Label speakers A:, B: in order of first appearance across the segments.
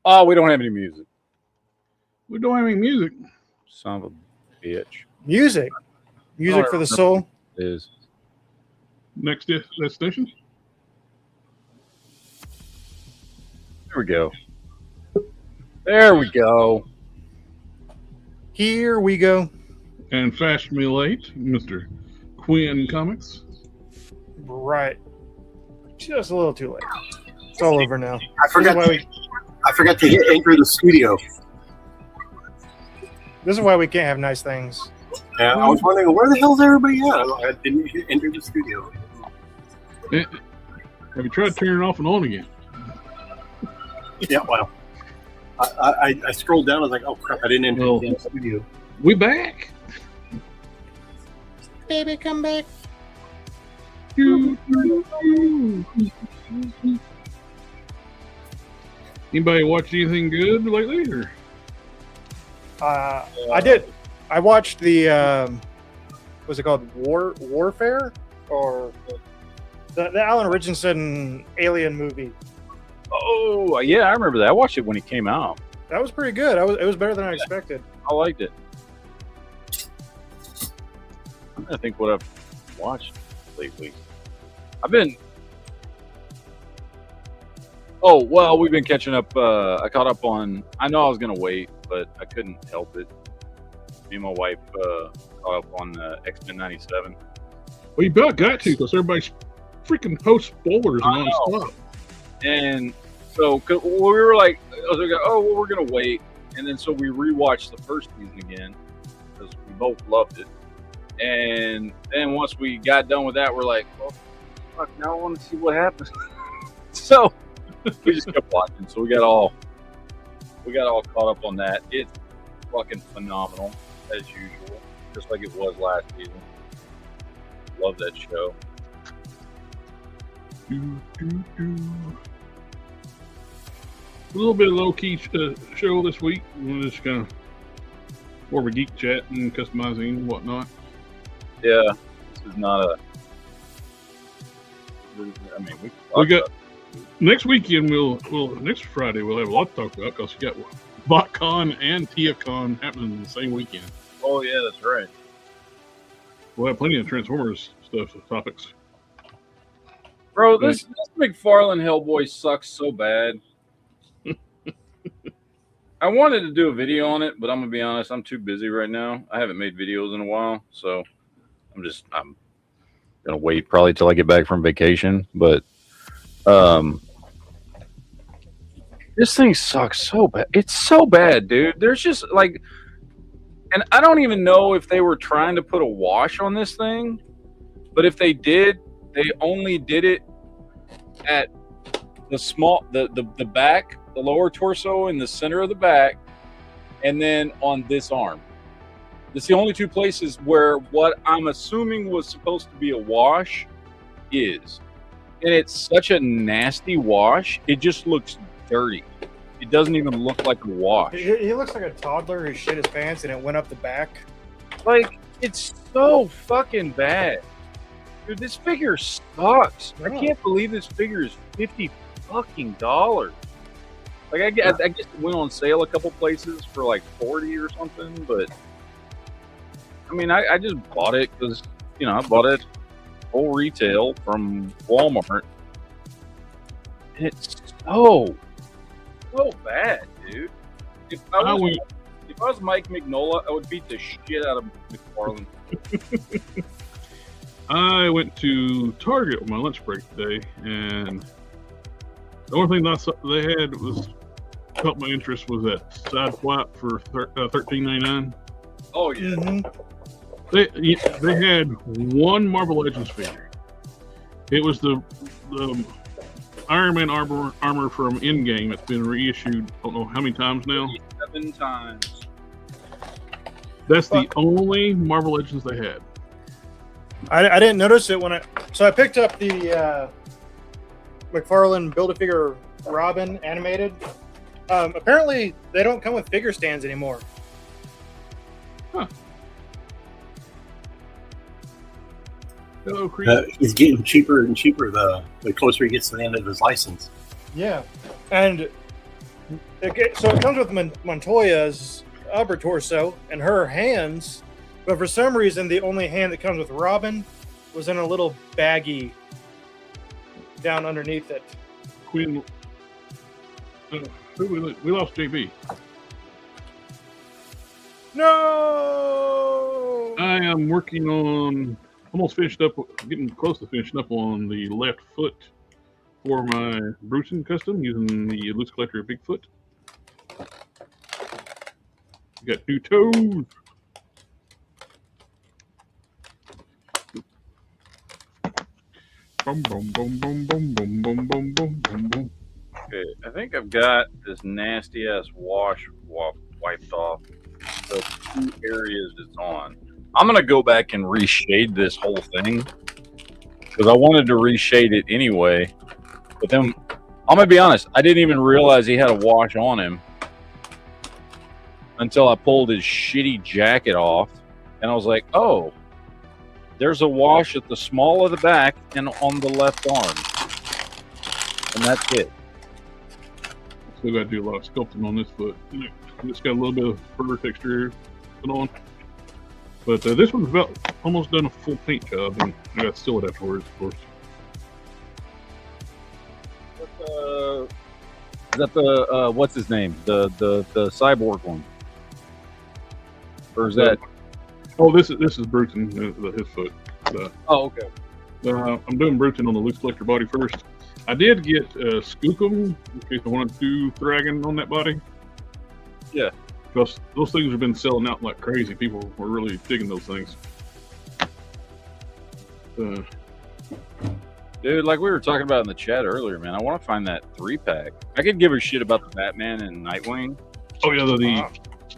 A: Oh, we don't have any music.
B: We don't have any music.
A: Son of a bitch.
C: Music for the soul.
A: It is.
B: Next destination.
A: There we go. There we go.
C: Here we go.
B: And Fast Me Late, Mr. Quinn Comics.
C: Right. Just a little too late. It's all over now.
D: I forgot to hit enter the studio.
C: This is why we can't have nice things.
D: Yeah, I was wondering, where the hell's everybody at? I didn't hit enter the studio.
B: Have you tried turning it off and on again?
D: Yeah, well, I scrolled down. I was like, oh crap, I didn't enter the studio.
B: We back.
C: Baby, come back.
B: Anybody watch anything good lately? Or?
C: I did. I watched the what's it called? Warfare, or the Alan Richardson Alien movie.
A: Oh yeah, I remember that. I watched it when it came out.
C: That was pretty good. It was better than I expected.
A: I liked it. I think what I've watched lately. We've been catching up. I caught up on. I know I was gonna wait, but I couldn't help it. Me and my wife caught up on X-Men '97.
B: Well, you about got to, because everybody's freaking post spoilers non-stop.
A: And so we were like, we're gonna wait, and then so we rewatched the first season again because we both loved it. And then once we got done with that, we're like, well, fuck, now I want to see what happens. So we just kept watching. So we got all caught up on that. It's fucking phenomenal as usual, just like it was last season. Love that show.
B: A little bit of low-key show this week. We're just kind of more of a geek chat and customizing and whatnot.
A: Yeah, this is not a. I mean,
B: we got next weekend. Next Friday we'll have a lot to talk about because you got BotCon and TFCon happening the same weekend.
A: Oh yeah, that's right.
B: We'll have plenty of Transformers stuff, topics.
A: Bro, this McFarlane Hellboy sucks so bad. I wanted to do a video on it, but I'm gonna be honest, I'm too busy right now. I haven't made videos in a while, so I'm gonna wait probably till I get back from vacation. But this thing sucks so bad. It's so bad, dude. There's just like, and I don't even know if they were trying to put a wash on this thing, but if they did, they only did it at the back, the lower torso, in the center of the back, and then on this arm. It's the only two places where what I'm assuming was supposed to be a wash is. And it's such a nasty wash. It just looks dirty. It doesn't even look like a wash.
C: He looks like a toddler who shit his pants and it went up the back.
A: Like, it's so fucking bad. Dude, this figure sucks. I can't believe this figure is $50 fucking. Like, I guess it went on sale a couple places for like 40 or something, but I mean, I just bought it because, I bought it full retail from Walmart. And it's so bad, dude. If I was Mike Mignola, I would beat the shit out of McFarlane.
B: I went to Target on my lunch break today, and the only thing I saw they had caught my interest was that side flap for $13.99.
A: Oh yeah.
C: Mm-hmm.
B: They had one Marvel Legends figure. It was the Iron Man armor from Endgame. It's been reissued. I don't know how many times now.
A: 7 times.
B: That's the only Marvel Legends they had.
C: I didn't notice it so I picked up the McFarlane Build-A-Figure Robin animated. Apparently they don't come with figure stands anymore.
B: Huh. Hello, Creed.
D: He's getting cheaper and cheaper the closer he gets to the end of his license.
C: Yeah, and So it comes with Montoya's upper torso and her hands, but for some reason the only hand that comes with Robin was in a little baggie down underneath it.
B: Quinn, we lost JB.
C: No.
B: I am working on, almost finished up, getting close to finishing up on the left foot for my Bruton custom using the Loose Collector Bigfoot. Got new toes. Boom, boom, boom, boom, boom, boom, boom, boom, boom, boom, boom.
A: Okay, I think I've got this nasty ass wash wiped off the 2 areas it's on. I'm gonna go back and reshade this whole thing because I wanted to reshade it anyway. But then I'm gonna be honest, I didn't even realize he had a wash on him until I pulled his shitty jacket off, and I was like, "Oh, there's a wash at the small of the back and on the left arm, and that's it."
B: Still got to do a lot of sculpting on this foot. It's got a little bit of fur texture put on, but this one's about almost done a full paint job, and I got to seal it afterwards, of course.
A: Is that the what's his name? The cyborg one, or is that?
B: Oh, this is Bruton, his foot.
A: Oh, okay.
B: I'm doing Bruton on the Loose Collector body first. I did get Skookum in case I wanted to do Thragon on that body.
A: Yeah.
B: Because those things have been selling out like crazy. People were really digging those things.
A: Dude, like we were talking about in the chat earlier, man, I want to find that 3-pack. I could give a shit about the Batman and Nightwing.
B: Oh yeah,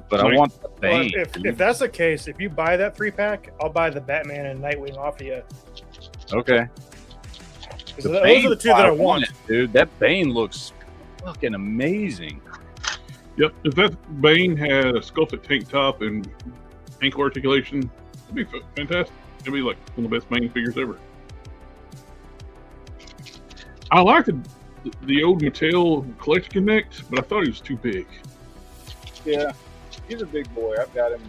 A: but I want the Bane.
C: Well, if that's the case, if you buy that 3-pack, I'll buy the Batman and Nightwing off of you.
A: Okay.
C: Those are the 2 that I want.
A: Dude, that Bane looks fucking amazing.
B: Yep, if that Bane had a sculpted tank top and ankle articulation, it'd be fantastic. It'd be like one of the best Bane figures ever. I liked the old Mattel Collection Connect, but I thought he was too big.
A: Yeah, he's a big boy. I've got him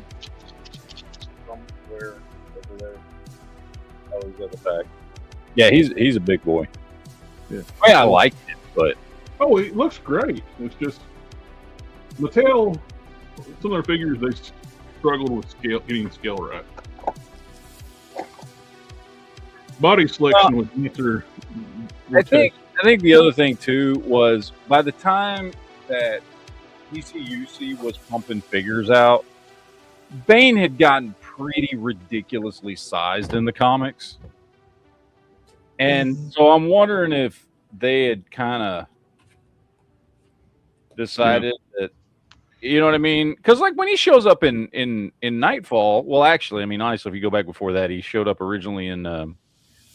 A: somewhere over there. Oh, he's at the back. Yeah, he's a big boy.
B: Yeah,
A: I like it, but
B: it looks great. It's just Mattel. Some of their figures they struggled with getting scale right. Body selection was neither.
A: I think the other thing too was by the time that PCUC was pumping figures out, Bane had gotten pretty ridiculously sized in the comics. And so I'm wondering if they had kind of decided that, you know what I mean? Because like when he shows up in Nightfall, well, actually, I mean, honestly, if you go back before that, he showed up originally in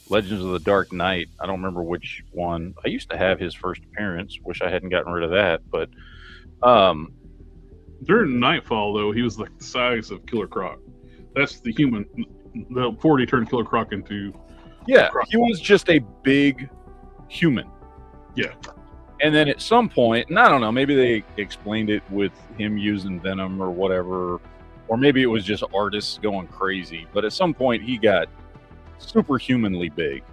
A: Legends of the Dark Knight. I don't remember which one. I used to have his first appearance. Wish I hadn't gotten rid of that. But
B: during Nightfall, though, he was like the size of Killer Croc. That's the human. Before he turned Killer Croc into.
A: Yeah, he was just a big human.
B: Yeah.
A: And then at some point, and I don't know, maybe they explained it with him using venom or whatever, or maybe it was just artists going crazy. But at some point, he got superhumanly big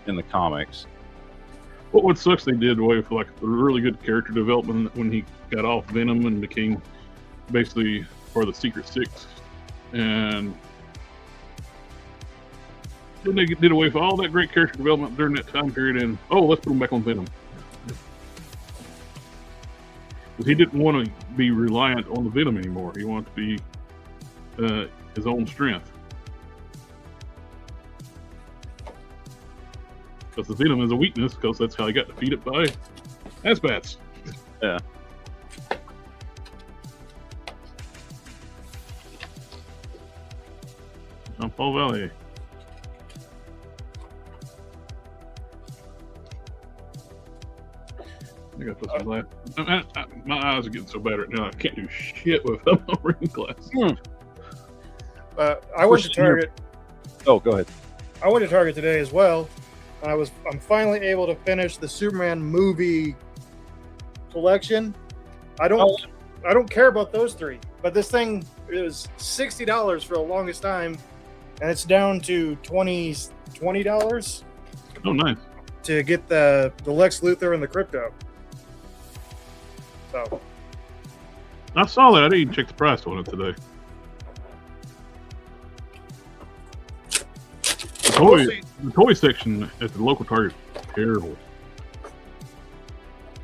A: in the comics.
B: Well, what sucks, they did away with like a really good character development when he got off Venom and became basically part of the Secret Six, and then they did away with all that great character development during that time period, and let's put him back on Venom. Because he didn't want to be reliant on the Venom anymore. He wanted to be his own strength. Because the Venom is a weakness, because that's how he got defeated by Asbats.
A: Yeah.
B: Paul Valley. I gotta put some glasses. My eyes are getting so bad right now. I can't do shit without my reading glasses.
C: I went to Target.
A: Oh, go ahead.
C: I went to Target today as well. I'm finally able to finish the Superman movie collection. I don't care about those three. But this thing is $60 for the longest time, and it's down to $20
B: Oh, nice.
C: to get the Lex Luthor and the Crypto. So
B: I saw that. I didn't even check the price on it today. The toy section at the local Target is terrible.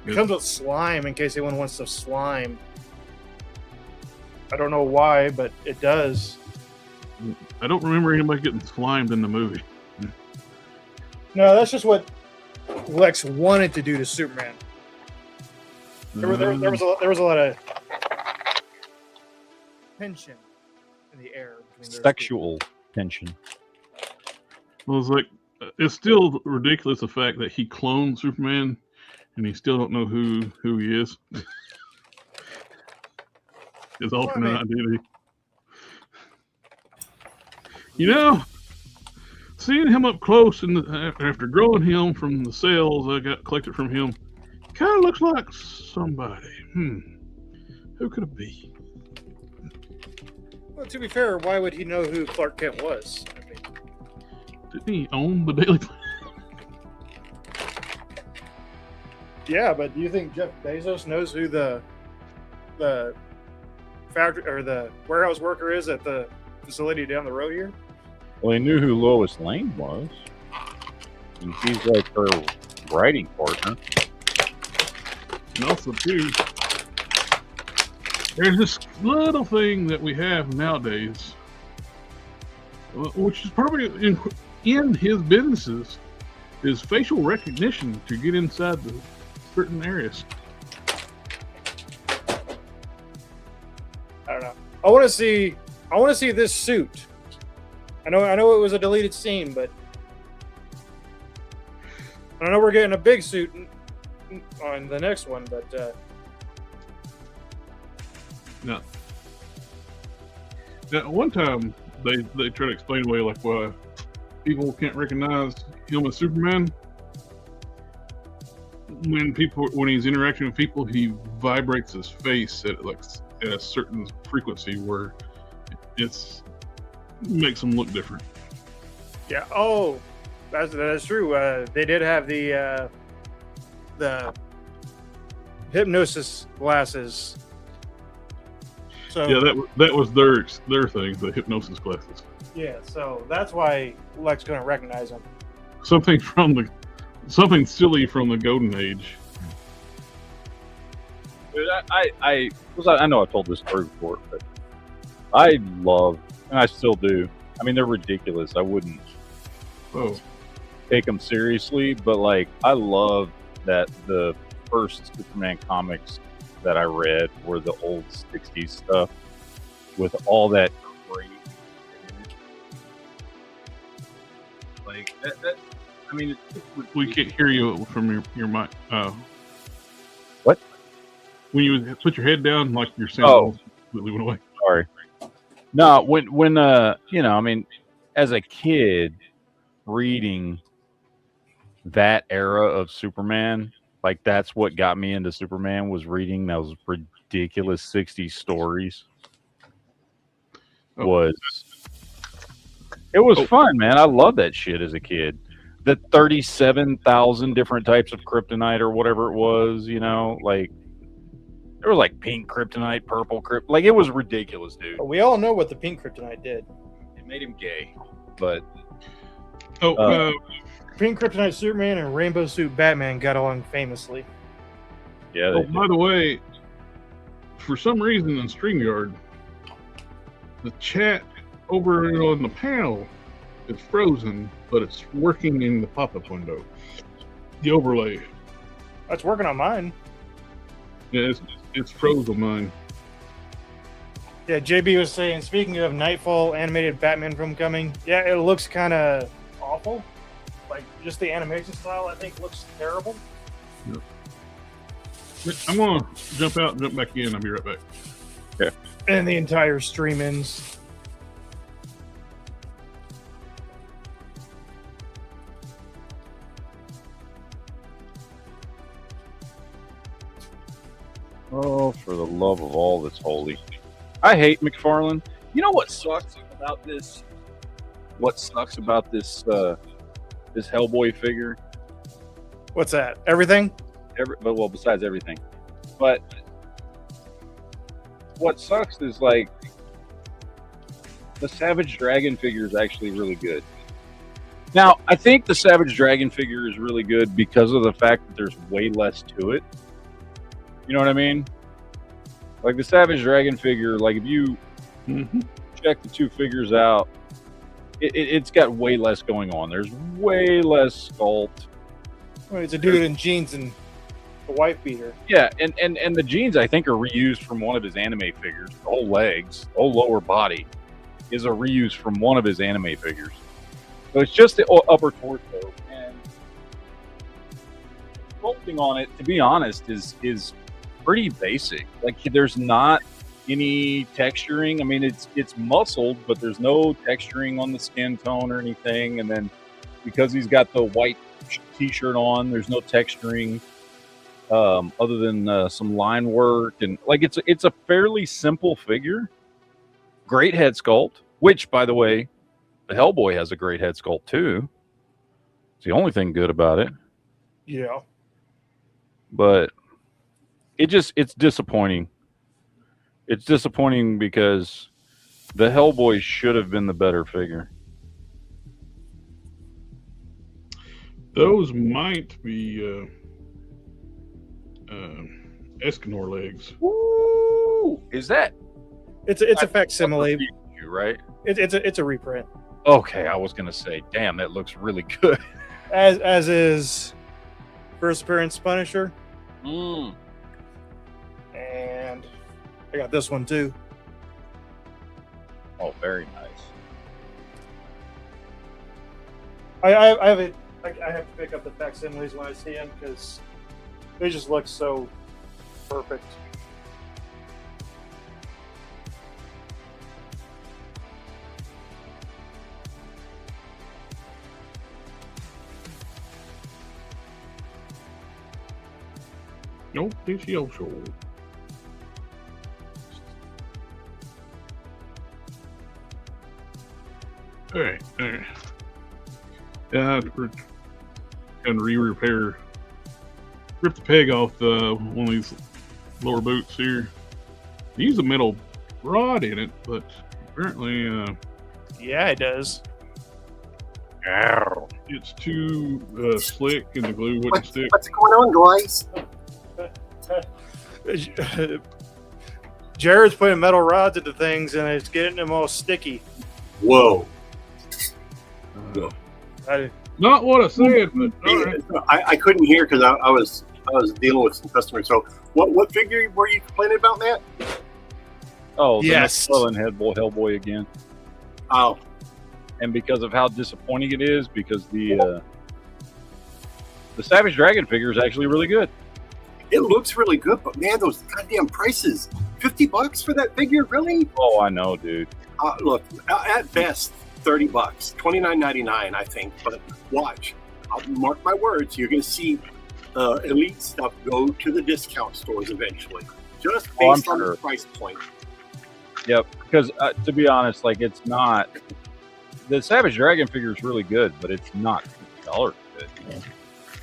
C: it comes with slime in case anyone wants some slime. I don't know why, but it does.
B: I don't remember anybody getting slimed in the movie.
C: No, that's just what Lex wanted to do to Superman. There was a lot of tension in the air between those
A: Sexual tension.
B: Well, it's like, it's still ridiculous the fact that he cloned Superman and he still don't know who he is. His alternate identity. You know, seeing him up close and after growing him from the cells I got collected from him, kind of looks like somebody. Who could it be?
C: Well, to be fair, why would he know who Clark Kent was? I mean,
B: Didn't he own the Daily Planet?
C: yeah, but do you think Jeff Bezos knows who the factory or the warehouse worker is at the facility down the road here?
A: Well, he knew who Lois Lane was. And she's like her writing partner.
B: And also, too, there's this little thing that we have nowadays, which is probably in his businesses, is facial recognition to get inside the certain areas.
C: I don't know. I want to see this suit. I know it was a deleted scene, but I know we're getting a big suit on the next one, but
B: No. Now, one time they try to explain away like why people can't recognize him as Superman. When he's interacting with people, he vibrates his face at a certain frequency where it makes him look different.
C: yeah. Oh, that is true. They did have the hypnosis glasses. So
B: Yeah, that was their thing, the hypnosis glasses.
C: yeah, so that's why Lex couldn't recognize him.
B: Something silly from the Golden Age.
A: Dude, I know I've told this story before, but I love, and I still do. I mean, they're ridiculous. I wouldn't take them seriously, but like, I love that the first Superman comics that I read were the old 60s stuff with all that crazy. Like that I mean,
B: We can't hear you from your mic.
A: What?
B: When you put your head down, like your sound completely went away.
A: Sorry. No, when you know, I mean, as a kid reading that era of Superman, like that's what got me into Superman, was reading those ridiculous 60s stories. It was fun, man. I loved that shit as a kid. The 37,000 different types of kryptonite or whatever it was, you know, like there was like pink kryptonite, purple kryptonite. Like it was ridiculous, dude.
C: We all know what the pink kryptonite did.
A: It made him gay, but
C: Pink kryptonite Superman and rainbow suit Batman got along famously.
A: yeah.
B: By the way, for some reason in StreamYard, the chat over on the panel is frozen, but it's working in the pop-up window. The overlay.
C: That's working on mine.
B: Yeah, it's frozen on mine.
C: Yeah, JB was saying, speaking of Nightfall animated Batman film coming, yeah, it looks kind of awful. Like, just the animation style, I think, looks terrible.
B: Yep. I'm going to jump out and jump back in. I'll be right back.
A: Yeah.
C: And the entire stream ends.
A: Oh, for the love of all that's holy. I hate McFarlane. You know what sucks about this? What sucks about this this Hellboy figure?
C: What's that? Everything?
A: Well, besides everything. But what sucks is like the Savage Dragon figure is actually really good. Now, I think the Savage Dragon figure is really good because of the fact that there's way less to it. You know what I mean? Like the Savage Dragon figure, like if you check the two figures out, it's got way less going on. There's way less sculpt.
C: Well, it's a dude in jeans and a wife beater.
A: Yeah, and the jeans I think are reused from one of his anime figures. The whole legs, the whole lower body is a reuse from one of his anime figures. So it's just the upper torso, and sculpting on it, to be honest, is pretty basic. Like there's not any texturing. I mean, it's muscled, but there's no texturing on the skin tone or anything. And then because he's got the white t-shirt on, there's no texturing other than some line work, and like it's a fairly simple figure. Great head sculpt, which by the way, the Hellboy has a great head sculpt too. It's the only thing good about it.
C: Yeah.
A: But it's disappointing. It's disappointing because the Hellboy should have been the better figure.
B: Those might be Escanor legs.
A: Ooh, is that?
C: It's a facsimile.
A: Right?
C: It's a reprint.
A: Okay, I was gonna say, damn, that looks really good.
C: As is first appearance Punisher.
A: Mm.
C: And I got this one too.
A: Oh, very nice.
C: I have it. I have to pick up the facsimiles when I see them because they just look so perfect.
B: Nope, it's Yosho. Alright. Yeah, we're gonna re-repair. Rip the peg off one of these lower boots here. They use a metal rod in it, but apparently
C: Yeah, it does.
B: it's too slick and the glue wouldn't stick.
D: What's going on, guys?
C: Jared's putting metal rods into things and it's getting them all sticky.
D: Whoa.
B: Not what I said, but all right.
D: I couldn't hear because I was dealing with some customers. So what figure were you complaining about, Matt?
A: Oh, the
C: Yes.
A: McFarlane Hellboy again.
D: Oh,
A: And because of how disappointing it is, because the Savage Dragon figure is actually really good.
D: it looks really good, but man, those goddamn prices. $50 for that figure, really?
A: Oh, I know, dude.
D: Look, at best, $30, $29.99, I think. But watch, I'll mark my words. You're going to see elite stuff go to the discount stores eventually, just based on the price point.
A: Yep. Because to be honest, like it's not. The Savage Dragon figure is really good, but it's not $50 good.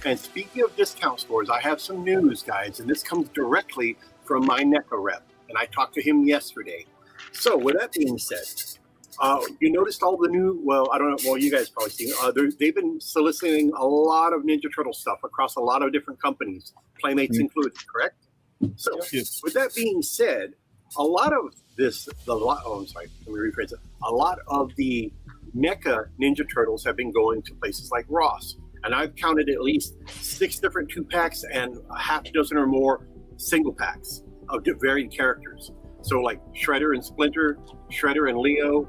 D: And speaking of discount stores, I have some news, guys, and this comes directly from my NECA rep, and I talked to him yesterday. So, with that being said, you noticed all the new, well, I don't know, well, you guys probably seen, they've been soliciting a lot of Ninja Turtle stuff across a lot of different companies, Playmates included, correct? So, with that being said, a lot of this, let me rephrase it. A lot of the NECA Ninja Turtles have been going to places like Ross. And I've counted at least 6 different 2-packs and a half dozen or more single packs of varying characters. So like Shredder and Splinter, Shredder and Leo,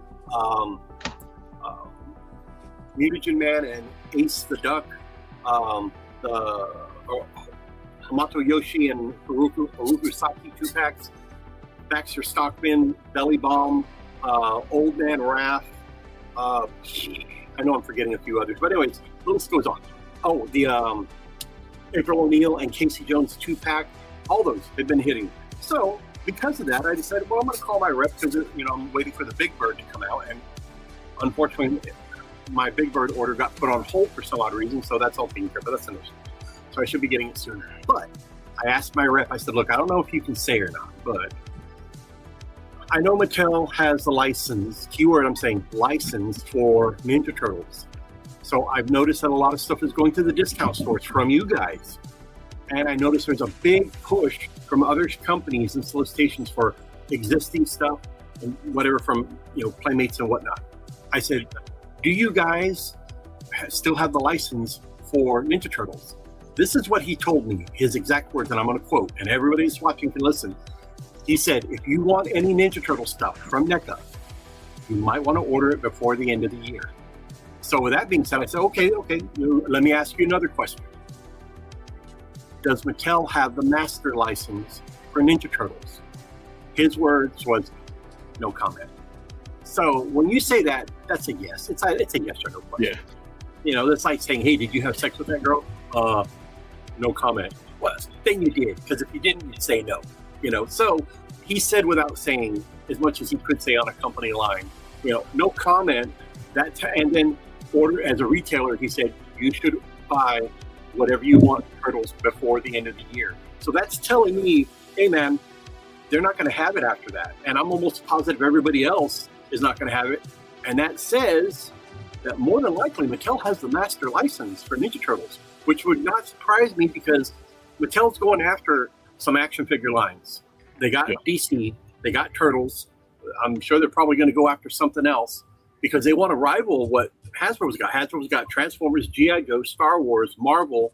D: Mutagen Man and Ace the Duck, the Hamato Yoshi and Haruku Saki 2-packs, Baxter Stockman, Belly Bomb, Old Man Raph. I know I'm forgetting a few others, but anyways, the list goes on. Oh, the April O'Neil and Casey Jones 2-pack, all those have been hitting. So because of that, I decided, well, I'm going to call my rep because I'm waiting for the Big Bird to come out, and unfortunately, my Big Bird order got put on hold for some odd reason. So that's all taken care of. But that's an issue. So I should be getting it soon. But I asked my rep. I said, look, I don't know if you can say or not, but I know Mattel has the license. Keyword, I'm saying license for Ninja Turtles. So I've noticed that a lot of stuff is going to the discount stores from you guys. And I noticed there's a big push from other companies and solicitations for existing stuff and whatever from, Playmates and whatnot. I said, do you guys still have the license for Ninja Turtles? This is what he told me, his exact words, and I'm going to quote, and everybody who's watching can listen. He said, if you want any Ninja Turtle stuff from NECA, you might want to order it before the end of the year. So with that being said, I said, okay, let me ask you another question. Does Mattel have the master license for Ninja Turtles? His words was, no comment. So when you say that, that's a yes. It's a yes or no question. Yeah. That's like saying, hey, did you have sex with that girl? No comment. Well, then you did, because if you didn't, you'd say no. So he said without saying as much as he could say on a company line, no comment. And then order as a retailer, he said, you should buy whatever you want Turtles before the end of the year. So that's telling me, hey man, they're not going to have it after that. And I'm almost positive everybody else is not going to have it. And that says that more than likely Mattel has the master license for Ninja Turtles, which would not surprise me because Mattel's going after some action figure lines. They got DC, they got Turtles. I'm sure they're probably going to go after something else because they want to rival what Hasbro's got. Hasbro's got Transformers, G.I. Joe, Star Wars, Marvel,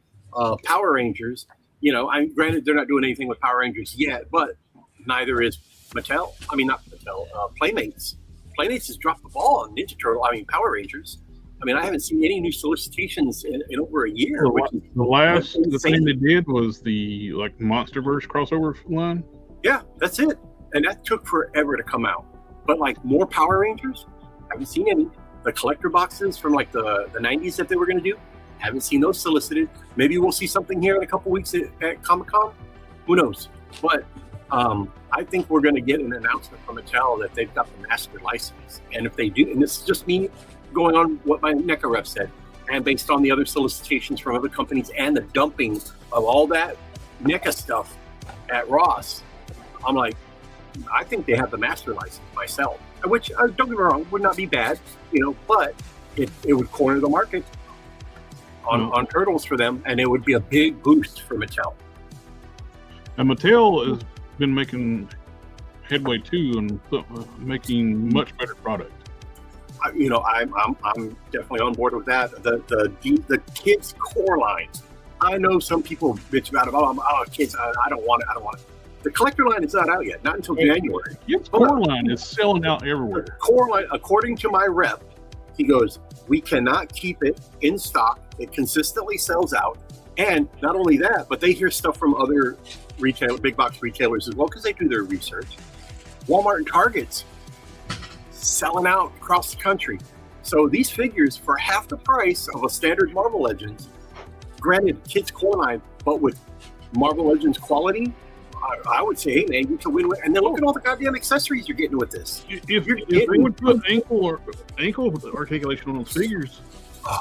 D: Power Rangers. Granted, they're not doing anything with Power Rangers yet, but neither is Mattel. I mean, not Mattel, Playmates. Playmates has dropped the ball on Power Rangers. I haven't seen any new solicitations in over a year.
B: The thing they did was the MonsterVerse crossover line.
D: Yeah, that's it. And that took forever to come out. But more Power Rangers, haven't seen any. The collector boxes from the 90s that they were going to do, haven't seen those solicited. Maybe we'll see something here in a couple weeks at Comic-Con. Who knows? But I think we're going to get an announcement from Mattel that they've got the master license. And if they do, and this is just me going on what my NECA rep said, and based on the other solicitations from other companies and the dumping of all that NECA stuff at Ross, I'm like, I think they have the master license myself, which don't get me wrong, would not be bad, but it would corner the market on Turtles for them, and it would be a big boost for Mattel.
B: And Mattel has been making headway too and making much better product.
D: I'm definitely on board with that. The kids core line. I know some people bitch about it. Oh, kids, I don't want it. The collector line is not out yet, not until January.
B: Kids core line is selling out everywhere.
D: The core line, according to my rep, he goes, we cannot keep it in stock. It consistently sells out. And not only that, but they hear stuff from other big box retailers as well, because they do their research. Walmart and Target's selling out across the country. So these figures, for half the price of a standard Marvel Legends, granted kids core line, but with Marvel Legends quality, I would say, hey man, you can win. And then look at all the goddamn accessories you're getting with this.
B: If they would put ankle articulation on those figures,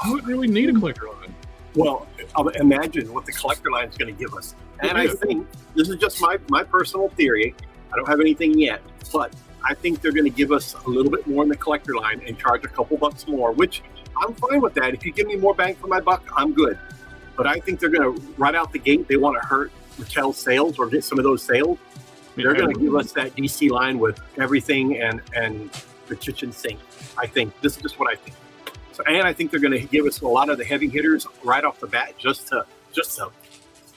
B: you wouldn't really need a collector line.
D: Well, imagine what the collector line is going to give us. And I think this is just my personal theory. I don't have anything yet, but I think they're going to give us a little bit more in the collector line and charge a couple bucks more, which I'm fine with that. If you give me more bang for my buck, I'm good. But I think they're going to, right out the gate, they want to hurt Mattel's sales or get some of those sales. They're going to give us that DC line with everything and the kitchen sink. I think this is just what I think. So, and I think they're going to give us a lot of the heavy hitters right off the bat, just to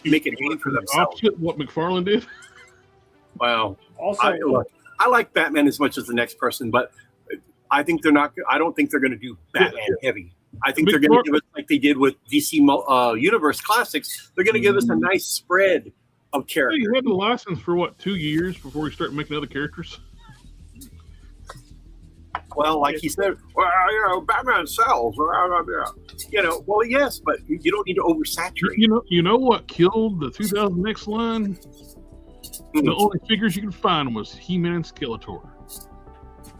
D: make it easy for themselves.
B: Opposite what McFarlane did.
D: Well, I like Batman as much as the next person, but I think they're not. I don't think they're going to do Batman heavy. I think they're going to give us like they did with DC Universe Classics. They're going to give us a nice spread of characters.
B: You had the license for 2 years before we start making other characters.
D: Well, like he said, Batman sells. Well, yes, but you don't need to oversaturate.
B: You know what killed the 2000X line? The only figures you could find was He-Man and Skeletor.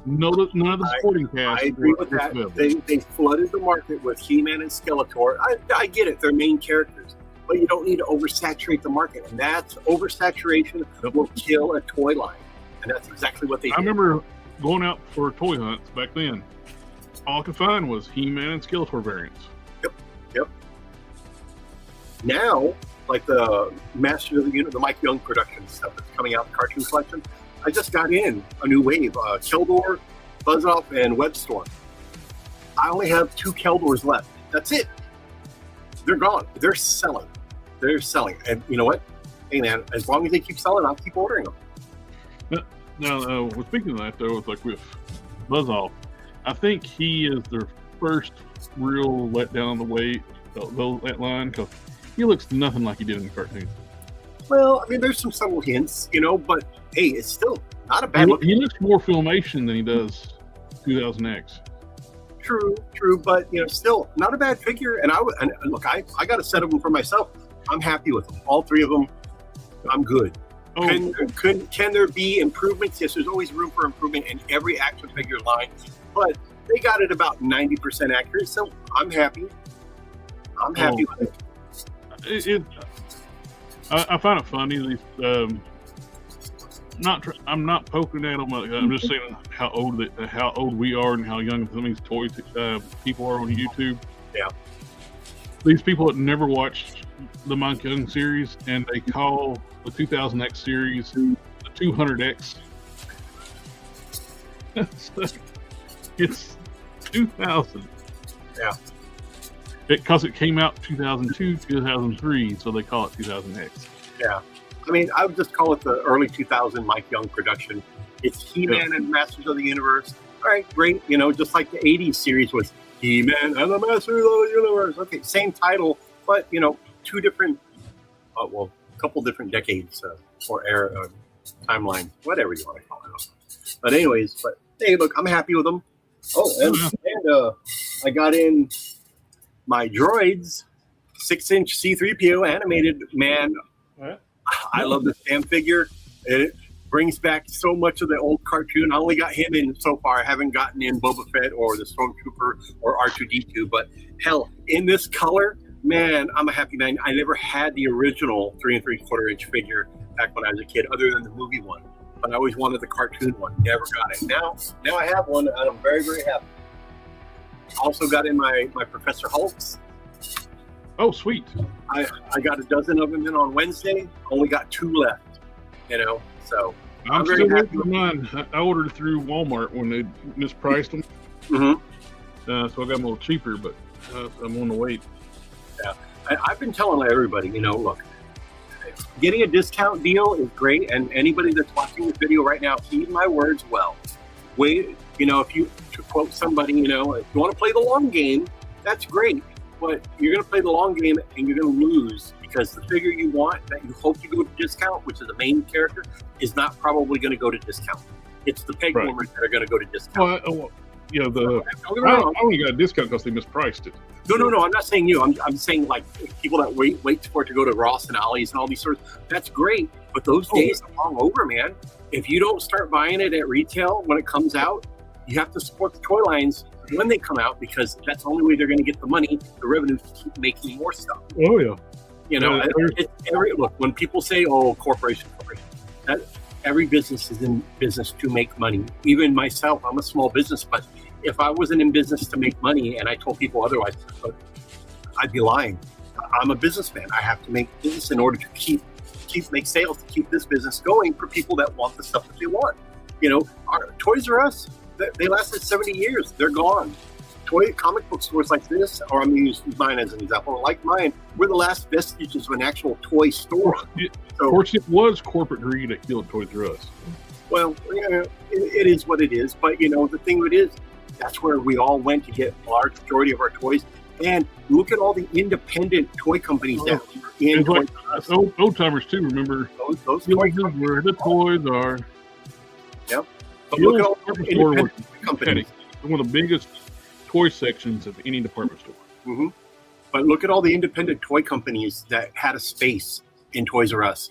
B: None of the supporting cast.
D: I agree with that. They flooded the market with He-Man and Skeletor. I get it; they're main characters, but you don't need to oversaturate the market, and that's oversaturation will kill a toy line, and that's exactly what they did.
B: I remember going out for toy hunts back then. All I could find was He-Man and Skeletor variants.
D: Yep. Now, like the Masters of the Universe, the Mike Young production stuff that's coming out, the cartoon collection, I just got in a new wave. Keldor, Buzz-Off, and Webstorm. I only have 2 Keldors left. That's it. They're gone. They're selling. And you know what? Hey, man, as long as they keep selling, I'll keep ordering them.
B: Now, speaking of that, though, it's like with Buzz-Off, I think he is their first real letdown on the way, that line, because he looks nothing like he did in the cartoon.
D: Well, I mean, there's some subtle hints, but hey, it's still not a bad look.
B: He looks more Filmation than he does 2000X.
D: True, but still not a bad figure. And look, I got a set of them for myself. I'm happy with them. All 3 of them, I'm good. Oh. Can there be improvements? Yes, there's always room for improvement in every action figure line, but they got it about 90% accurate, so I'm happy. I'm happy with it.
B: I find it funny. I'm not poking at them. I'm just saying how old we are and how young some of these toy people are on YouTube.
D: Yeah.
B: These people that never watched the Mike Young series, and they call the 2000X series the 200X. It's 2000.
D: Yeah.
B: Because it came out 2002, 2003, so they call it 2000X.
D: Yeah. I mean, I would just call it the early 2000 Mike Young production. It's He-Man and Masters of the Universe. All right, great. Just like the 80s series was He-Man and the Masters of the Universe. Okay, same title, but, 2 different, a couple different decades or era, timeline, whatever you want to call it. But anyways, hey, look, I'm happy with them. Oh, and I got in my Droids 6-inch C-3PO animated man.
C: What?
D: I love this damn figure. It brings back so much of the old cartoon. I only got him in so far. I haven't gotten in Boba Fett or the Stormtrooper or R2-D2. But hell, in this color, man, I'm a happy man. I never had the original 3 3/4-inch figure back when I was a kid, other than the movie one. But I always wanted the cartoon one. Never got it. Now I have one, and I'm very, very happy. Also got in my Professor Hulks.
B: Oh, sweet.
D: I got a dozen of them in on Wednesday. Only got 2 left, so
B: I'm still working on mine. I ordered through Walmart when they mispriced them.
D: Mm-hmm.
B: So I got them a little cheaper, but I'm on the wait.
D: Yeah. I've been telling everybody, look, getting a discount deal is great, and anybody that's watching this video right now, heed my words well. Wait, if you, to quote somebody, if you want to play the long game, that's great. But you're going to play the long game and you're going to lose because the figure you want that you hope you go to discount, which is the main character, is not probably going to go to discount. It's the peg warmers that are going to go to discount.
B: I only got a discount because they mispriced it.
D: No. I'm not saying you. I'm saying like people that wait for it to go to Ross and Ollie's and all these sorts. That's great, but those days are long over, man. If you don't start buying it at retail when it comes out, you have to support the toy lines when they come out, because that's the only way they're going to get the money, the revenue, to keep making more stuff.
B: Oh yeah.
D: Look, when people say, corporation, that every business is in business to make money. Even myself, I'm a small business, but if I wasn't in business to make money and I told people otherwise, I'd be lying. I'm a businessman. I have to make business in order to make sales, to keep this business going for people that want the stuff that they want. Our Toys R Us, they lasted 70 years. They're gone. Comic book stores like this, or I'm going to use mine as an example, like mine, we're the last vestiges of an actual toy store.
B: Of course, it was corporate greed that killed Toys R Us.
D: Well, it is what it is. But, the thing of it is, that's where we all went to get a large majority of our toys. And look at all the independent toy companies that were in Toys R Us.
B: Old timers, too, remember?
D: Those toy
B: companies where the toys are.
D: Yep. But look at all the independent companies.
B: One of the biggest toy sections of any department store.
D: Mm-hmm. But look at all the independent toy companies that had a space in Toys R Us.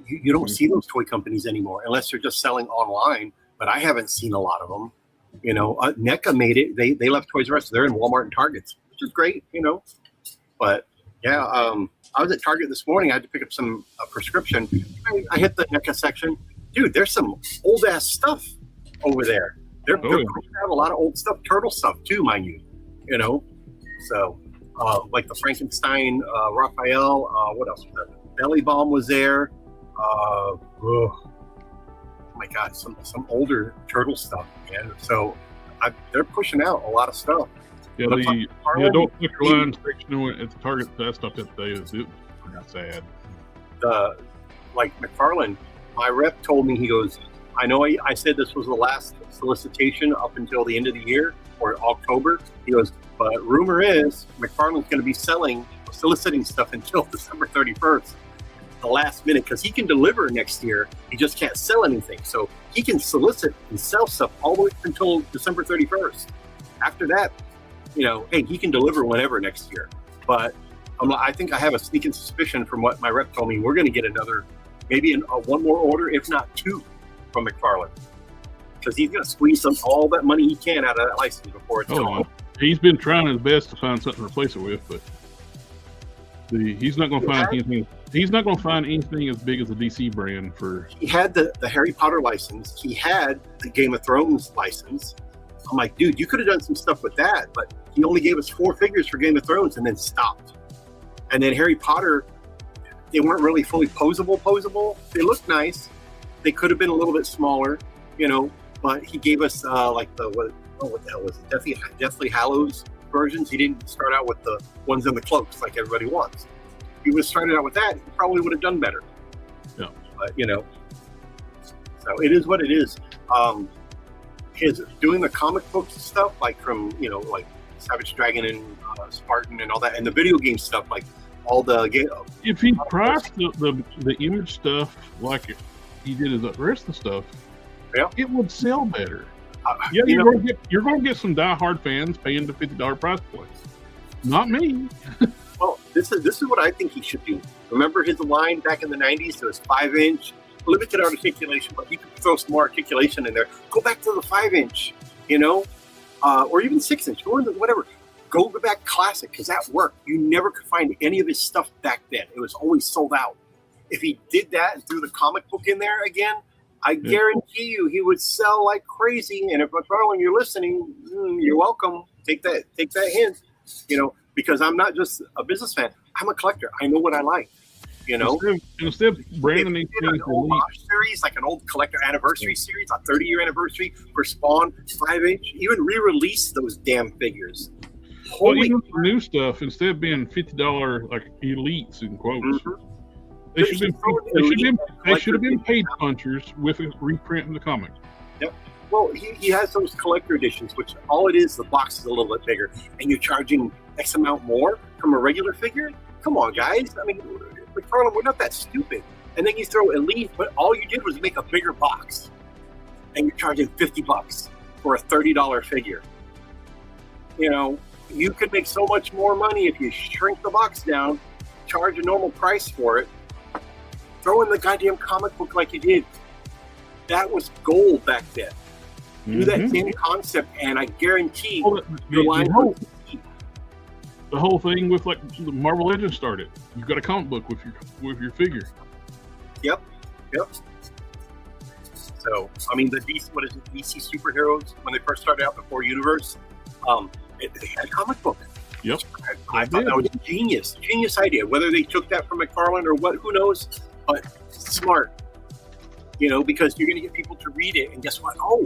D: you don't see those toy companies anymore unless they're just selling online. But I haven't seen a lot of them. You know, NECA made it. They left Toys R Us. They're in Walmart and Targets, which is great. You know, but yeah, I was at Target this morning. I had to pick up some prescription. I hit the NECA section. Dude, there's some old ass stuff over there. They're putting out a lot of old stuff, turtle stuff too, mind you. You know, so like the Frankenstein, Raphael. What else was there? Belly Bomb was there. Oh my God, some older turtle stuff, man. So they're pushing out a lot of stuff.
B: Yeah, the adult liquor line section at the Target that stopped that day. It was sad.
D: Like McFarlane, my rep told me, he goes, I know I said this was the last solicitation up until the end of the year or October. He goes, but rumor is McFarlane's going to be soliciting stuff until December 31st, the last minute, because he can deliver next year. He just can't sell anything. So he can solicit and sell stuff all the way until December 31st. After that, you know, hey, he can deliver whenever next year. But I think I have a sneaking suspicion from what my rep told me, we're going to get another, maybe one more order, if not two, from McFarlane. Because he's going to squeeze all that money he can out of that license before it's gone.
B: He's been trying his best to find something to replace it with, but he's not going to find anything. He's not going to find anything as big as the DC brand for.
D: He had the Harry Potter license. He had the Game of Thrones license. I'm like, dude, you could have done some stuff with that, but he only gave us 4 figures for Game of Thrones and then stopped. And then Harry Potter, they weren't really fully posable. They looked nice. They could have been a little bit smaller, you know, but he gave us like what the hell was it? Deathly Hallows versions. He didn't start out with the ones in the cloaks like everybody wants. If he would have started out with that, he probably would have done better.
B: Yeah.
D: But, you know, so it is what it is. His doing the comic book stuff, like from, you know, like Savage Dragon and Spartan and all that, and the video game stuff, like all the game.
B: If he priced the image stuff like he did the rest of the stuff,
D: yeah,
B: it would sell better. Yeah, you're going to get some diehard fans paying the $50 price point. Not me.
D: Well, this is what I think he should do. Remember his line back in the 90s? It was 5-inch, limited articulation, but he could throw some more articulation in there. Go back to the 5-inch, you know, or even 6-inch, or whatever. Go back classic, because that worked. You never could find any of his stuff back then. It was always sold out. If he did that and threw the comic book in there again, I guarantee you he would sell like crazy. And if McFarlane, you're listening, you're welcome. Take that hint, you know, because I'm not just a businessman. I'm a collector. I know what I like, you know.
B: Instead of branding these things,
D: an old series, like an old collector anniversary series, a 30-year anniversary for Spawn, 5-inch, even re-release those damn figures.
B: Well, even the new stuff, instead of being $50 like elites in quotes, they should have been paid punchers with a reprint of the comic.
D: Yep. Well, he has those collector editions, which all it is, the box is a little bit bigger, and you're charging X amount more from a regular figure? Come on, guys. I mean, McFarlane, we're not that stupid. And then you throw Elite, but all you did was make a bigger box, and you're charging $50 for a $30 figure. You know, you could make so much more money if you shrink the box down, charge a normal price for it, throw in the goddamn comic book like you did. That was gold back then. Do that same concept, and I guarantee your line would keep.
B: The whole thing with like the Marvel Legends started. You've got a comic book with your figure.
D: Yep. So I mean, the DC superheroes when they first started out before Universe, they had a comic book.
B: Yep.
D: I thought that was a genius idea. Whether they took that from McFarlane or what, who knows? But smart, you know, because you're going to get people to read it, and guess what? Oh,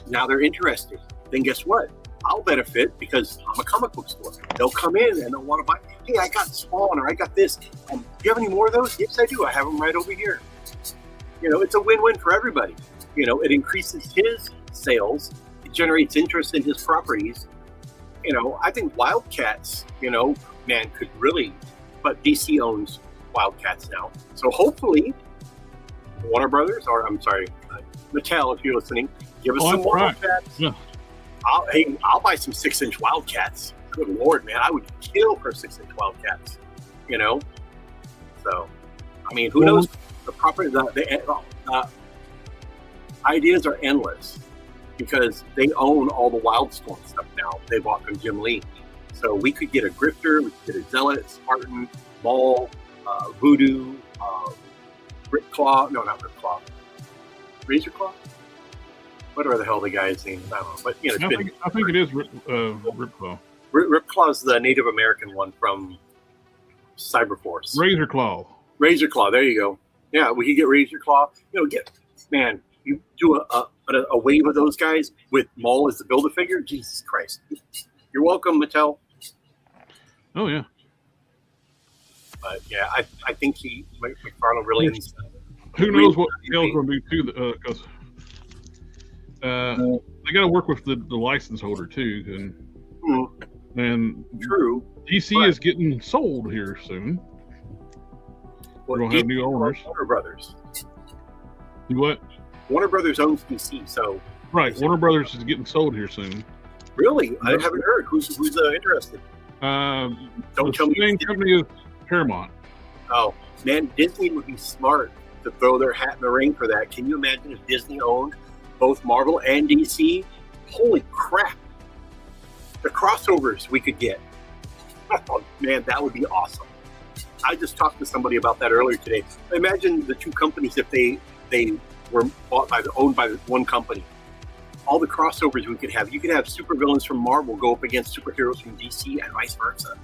D: now they're interested. Then guess what? I'll benefit because I'm a comic book store. They'll come in and they'll want to buy. Hey, I got Spawn, or I got this. Do you have any more of those? Yes, I do. I have them right over here. You know, it's a win-win for everybody. You know, it increases his sales. It generates interest in his properties. You know, I think Wildcats, you know, man, could really, but DC owns Wildcats now. So hopefully, Warner Brothers, or I'm sorry, Mattel, if you're listening, give us some Wildcats. Yeah. I'll buy some 6-inch Wildcats. Good Lord, man, I would kill for 6-inch Wildcats. You know, so I mean, who knows? the property, the ideas are endless because they own all the Wildstorm stuff now. They bought from Jim Lee. So we could get a Grifter, we could get a Zealot, Spartan, Maul, Voodoo, Ripclaw. No, not Ripclaw. Razorclaw? Whatever the hell the guy's name is. I don't know. But, you know,
B: I think it is Ripclaw.
D: Ripclaw's the Native American one from Cyberforce.
B: Razorclaw.
D: Razorclaw, there you go. Yeah, we could get Razorclaw. You know, man, you do a wave of those guys with Maul as the Build-A-Figure. Jesus Christ. You're welcome, Mattel.
B: Oh, yeah.
D: But, yeah, I think McFarlane really needs to.
B: Who knows what Mattel's going to do, too, because they got to work with the license holder, too. And
D: True.
B: DC is getting sold here soon. We're going to have new owners.
D: Warner Brothers.
B: Do what?
D: Warner Brothers owns DC, so.
B: Right, Warner Brothers is getting sold here soon.
D: Really? I haven't heard. Who's interested? Don't tell me.
B: The same company as Paramount.
D: Oh, man, Disney would be smart to throw their hat in the ring for that. Can you imagine if Disney owned both Marvel and DC? Holy crap. The crossovers we could get. Oh, man, that would be awesome. I just talked to somebody about that earlier today. Imagine the two companies if they were owned by one company. All the crossovers we could have. You could have supervillains from Marvel go up against superheroes from DC and vice versa.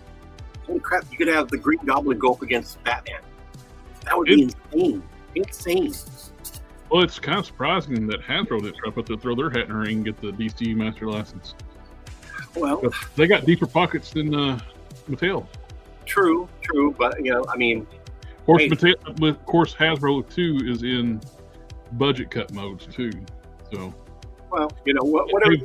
D: Holy crap, you could have the Green Goblin go up against Batman. That would be insane. Insane.
B: Well, it's kind of surprising that Hasbro didn't try to throw their hat in the ring and get the DC Master License.
D: Well,
B: they got deeper pockets than Mattel.
D: True, but you know, I mean,
B: of course, Hasbro too is in budget cut modes too. So,
D: well, you know, whatever.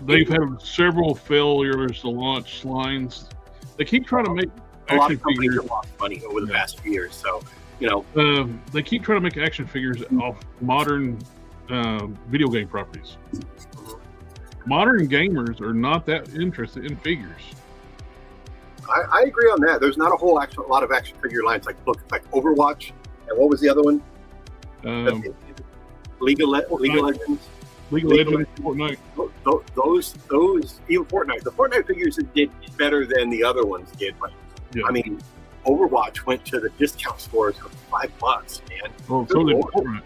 B: They've had several failures to launch lines. They keep trying to make
D: a lot of companies have lost money over the past few years. So, you know,
B: they keep trying to make action figures off modern video game properties. Modern gamers are not that interested in figures.
D: I agree on that. There's not a lot of action figure lines like Overwatch, and what was the other one? League of Legends.
B: League of Legends, Fortnite.
D: Those even Fortnite. The Fortnite figures did better than the other ones did. But yeah. I mean, Overwatch went to the discount stores for $5, man.
B: Oh, so did Fortnite.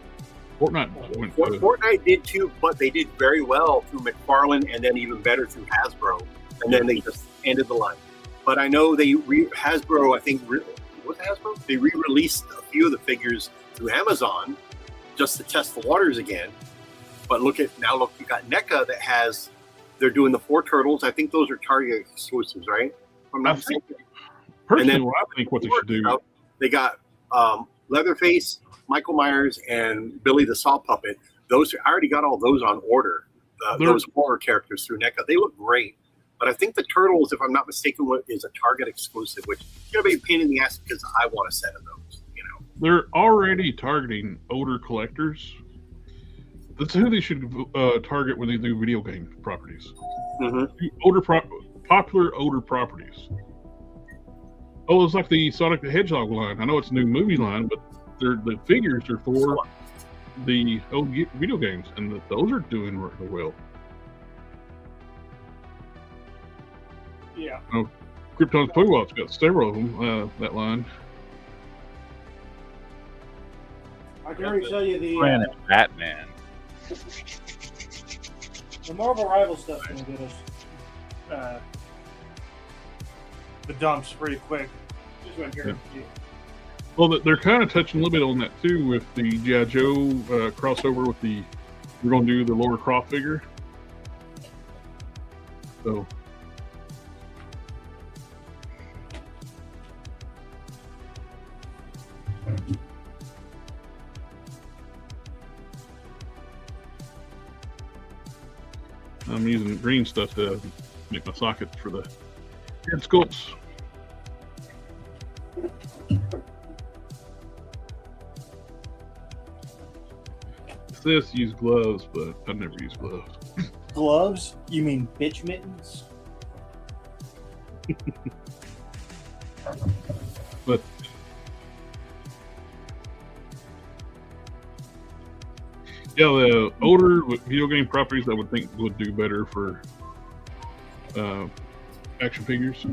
D: Fortnite did too, but they did very well through McFarlane and then even better through Hasbro. And then they just ended the line. But I know Hasbro, I think, was Hasbro? They re-released a few of the figures through Amazon just to test the waters again. But look, you got NECA they're doing the 4 Turtles. I think those are Target exclusives, right? I'm not mistaken.
B: Personally, I think what they should do.
D: They got Leatherface, Michael Myers, and Billy the Saw Puppet. I already got all those on order. Those horror characters through NECA. They look great. But I think the Turtles, if I'm not mistaken, is a Target exclusive, which is going to be a pain in the ass because I want a set of those. You know,
B: they're already targeting older collectors. That's who they should target when they do video game properties. Mm-hmm. Popular older properties. Oh, it's like the Sonic the Hedgehog line. I know it's a new movie line, but the figures are for the old video games, and those are doing really well.
C: Yeah.
B: Oh, Kryptons Toy Vault's got several of them, that line.
C: I can already tell you
A: Planet Batman.
C: The Marvel Rival stuff's going to get us the dumps pretty quick. Just went here. Yeah.
B: Well, they're kind of touching a little bit on that too with the G.I. Joe crossover with we're going to do the Laura Croft figure. So. I'm using green stuff to make my sockets for the head sculpts. It says use gloves, but I never use gloves.
C: Gloves? You mean bitch mittens?
B: But Yeah, the older video game properties I would think would do better for action figures.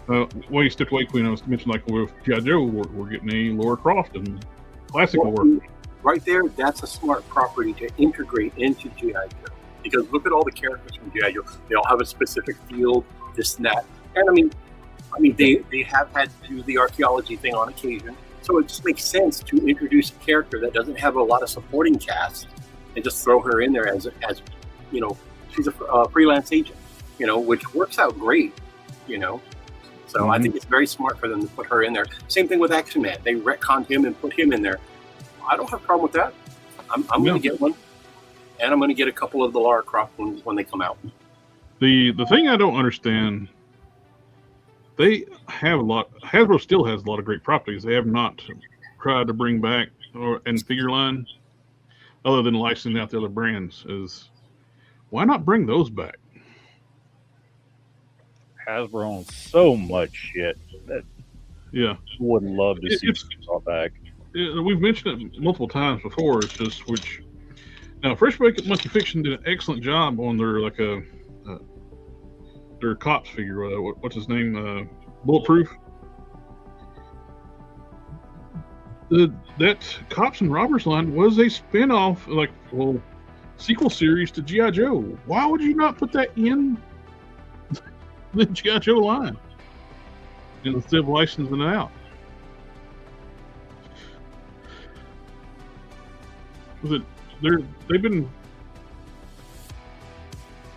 B: Why you stepped away, Queen? I was mentioning like with G.I. Joe, we're getting a Laura Croft and classic Laura.
D: Right there, that's a smart property to integrate into G.I. Joe. Because look at all the characters from G.I. Joe. They all have a specific field, this and that. And I mean, they have had to do the archaeology thing on occasion. So it just makes sense to introduce a character that doesn't have a lot of supporting cast and just throw her in there as you know, she's a freelance agent, you know, which works out great, you know. So I think it's very smart for them to put her in there. Same thing with Action Man. They retconned him and put him in there. I don't have a problem with that. I'm going to get one. And I'm going to get a couple of the Lara Croft ones when they come out.
B: The thing I don't understand, they have a lot. Hasbro still has a lot of great properties. They have not tried to bring back and figure line, other than licensing out the other brands. Is why not bring those back?
E: Hasbro owns so much shit that would love to see it brought back.
B: We've mentioned it multiple times before. It's just which now Fresh Monkey Fiction did an excellent job on their their cops figure. What's his name? Bulletproof. That Cops and Robbers line was a spin-off, sequel series to G.I. Joe. Why would you not put that in the G.I. Joe line instead of licensing it out? They've been,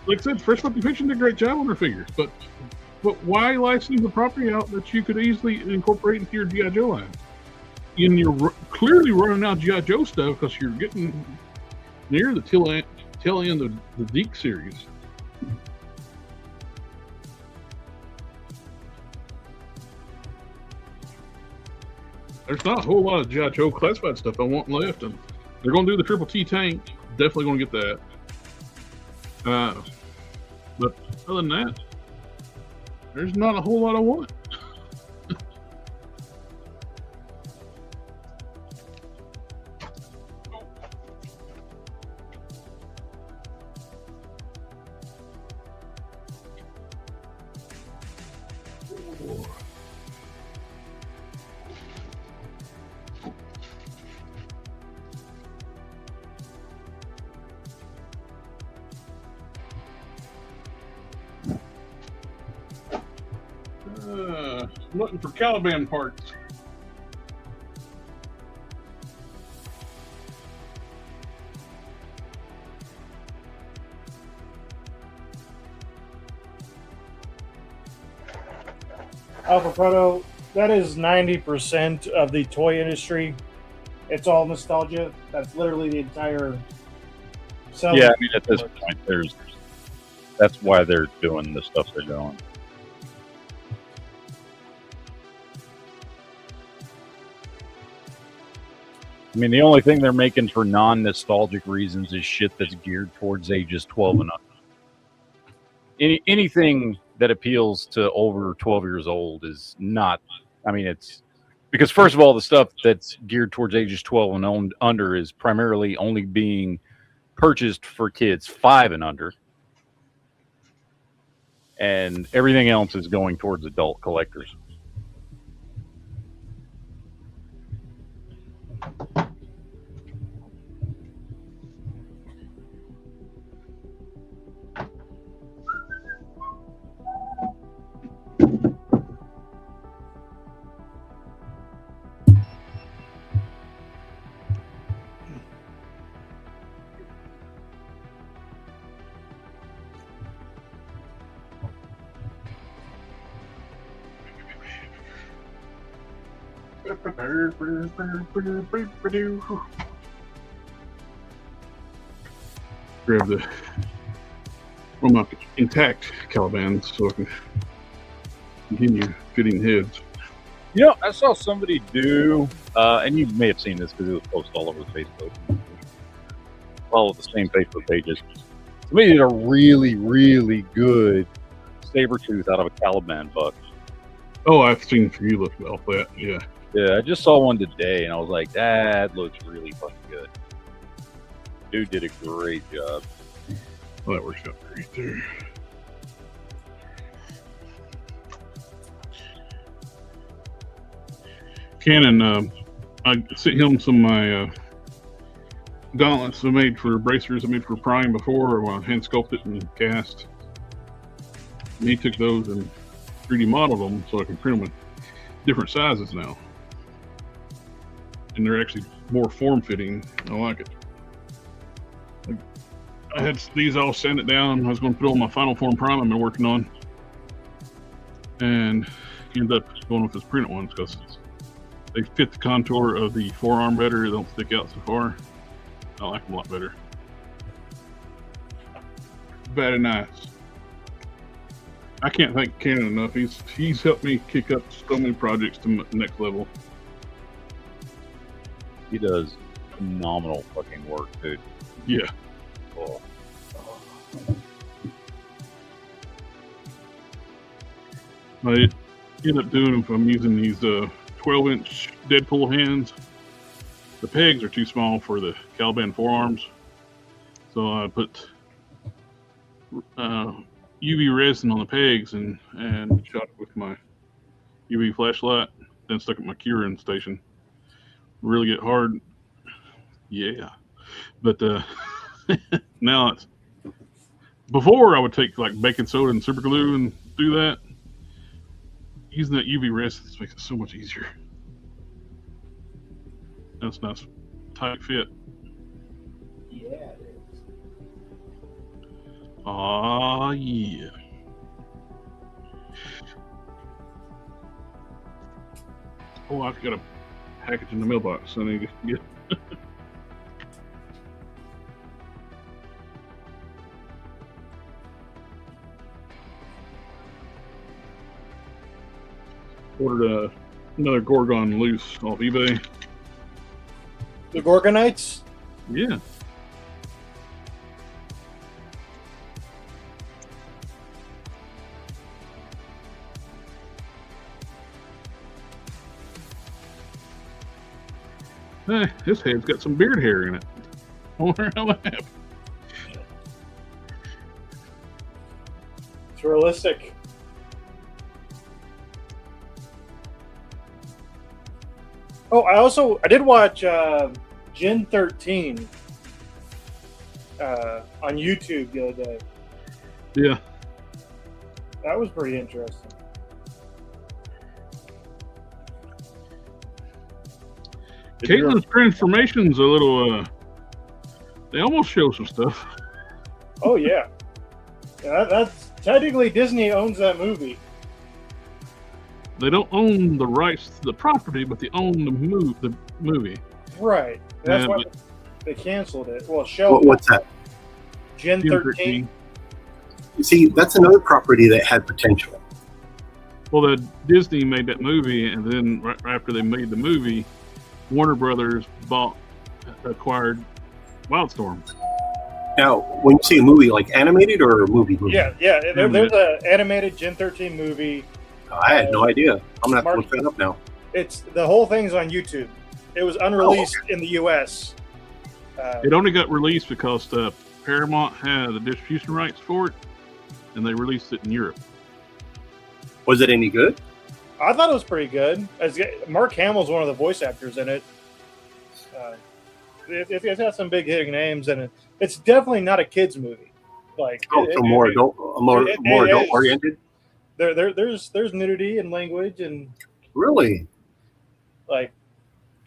B: like I said, Fresh Monkey Fiction did a great job on their figures, but why licensing the property out that you could easily incorporate into your G.I. Joe line? And you're clearly running out G.I. Joe stuff because you're getting near the tail end of the Geek series. There's not a whole lot of G.I. Joe classified stuff I want left, and they're going to do the Triple T tank. Definitely going to get that. But other than that, there's not a whole lot I want. Looking for Caliban parts.
C: Alpha Proto, that is 90% of the toy industry. It's all nostalgia. That's literally the entire selling.
E: Yeah, I mean, at this point, that's why they're doing the stuff they're doing. I mean, the only thing they're making for non-nostalgic reasons is shit that's geared towards ages 12 and up. Anything that appeals to over 12 years old is not, I mean, it's because first of all, the stuff that's geared towards ages 12 and under is primarily only being purchased for kids 5 and under. And everything else is going towards adult collectors.
B: Grab the one of my intact Calibans so I can continue fitting heads.
E: You know, I saw somebody do, and you may have seen this because it was posted all over Facebook. Follow the same Facebook pages. Somebody did a really, really good Sabretooth out of a Caliban buck.
B: Oh, I've seen for you look off that, yeah.
E: Yeah, I just saw one today, and I was like, that looks really fucking good. Dude did a great job.
B: Well, that works out great there. Cannon, I sent him some of my gauntlets I made for bracers I made for Prime before, when I hand sculpted and cast. And he took those and 3D modeled them so I can print them in different sizes now. And they're actually more form-fitting. I like it. I had these all sanded down. I was going to put on my final form Prime I've been working on. And ended up going with this printed ones because they fit the contour of the forearm better. They don't stick out so far. I like them a lot better. Very nice. I can't thank Cannon enough. He's helped me kick up so many projects to the next level.
E: He does phenomenal fucking work, dude.
B: Yeah.
E: Oh.
B: I end up doing if I'm using these 12-inch Deadpool hands. The pegs are too small for the Caliban forearms, so I put UV resin on the pegs and shot it with my UV flashlight, then stuck it in my curing station. Really get hard, yeah. But now it's, before I would take like baking soda and super glue and do that. Using that UV resin makes it so much easier. That's nice, tight fit.
C: Yeah, it is.
B: Ah, yeah. Oh, I've got a package in the mailbox I need to get. Ordered another Gorgon loose off eBay.
C: The Gorgonites?
B: Yeah. This head's got some beard hair in it. I wonder how that happened.
C: It's realistic. Oh, I did watch Gen 13 on YouTube the other day.
B: Yeah.
C: That was pretty interesting.
B: Caitlin's transformation's a little, they almost show some stuff.
C: Oh, yeah. That's technically Disney owns that movie.
B: They don't own the rights to the property, but they own the movie.
C: Right. That's
B: Yeah,
C: why
B: but-
C: they canceled it. Well, show
D: What's that?
C: Gen 13.
D: You see, that's another property that had potential.
B: Well, the Disney made that movie, and then right after they made the movie, Warner Brothers acquired Wildstorm.
D: Now, when you say a movie, like animated or a movie?
C: Yeah. There's an animated Gen 13 movie.
D: I had no idea. I'm gonna have to look that up now.
C: It's the whole thing's on YouTube. It was unreleased in the U.S.
B: It only got released because Paramount had the distribution rights for it, and they released it in Europe.
D: Was it any good?
C: I thought it was pretty good. Mark Hamill's one of the voice actors in it. It has some big hitting names, and it's definitely not a kids movie. Like,
D: more adult oriented.
C: There's nudity and language, and
D: Really?
C: like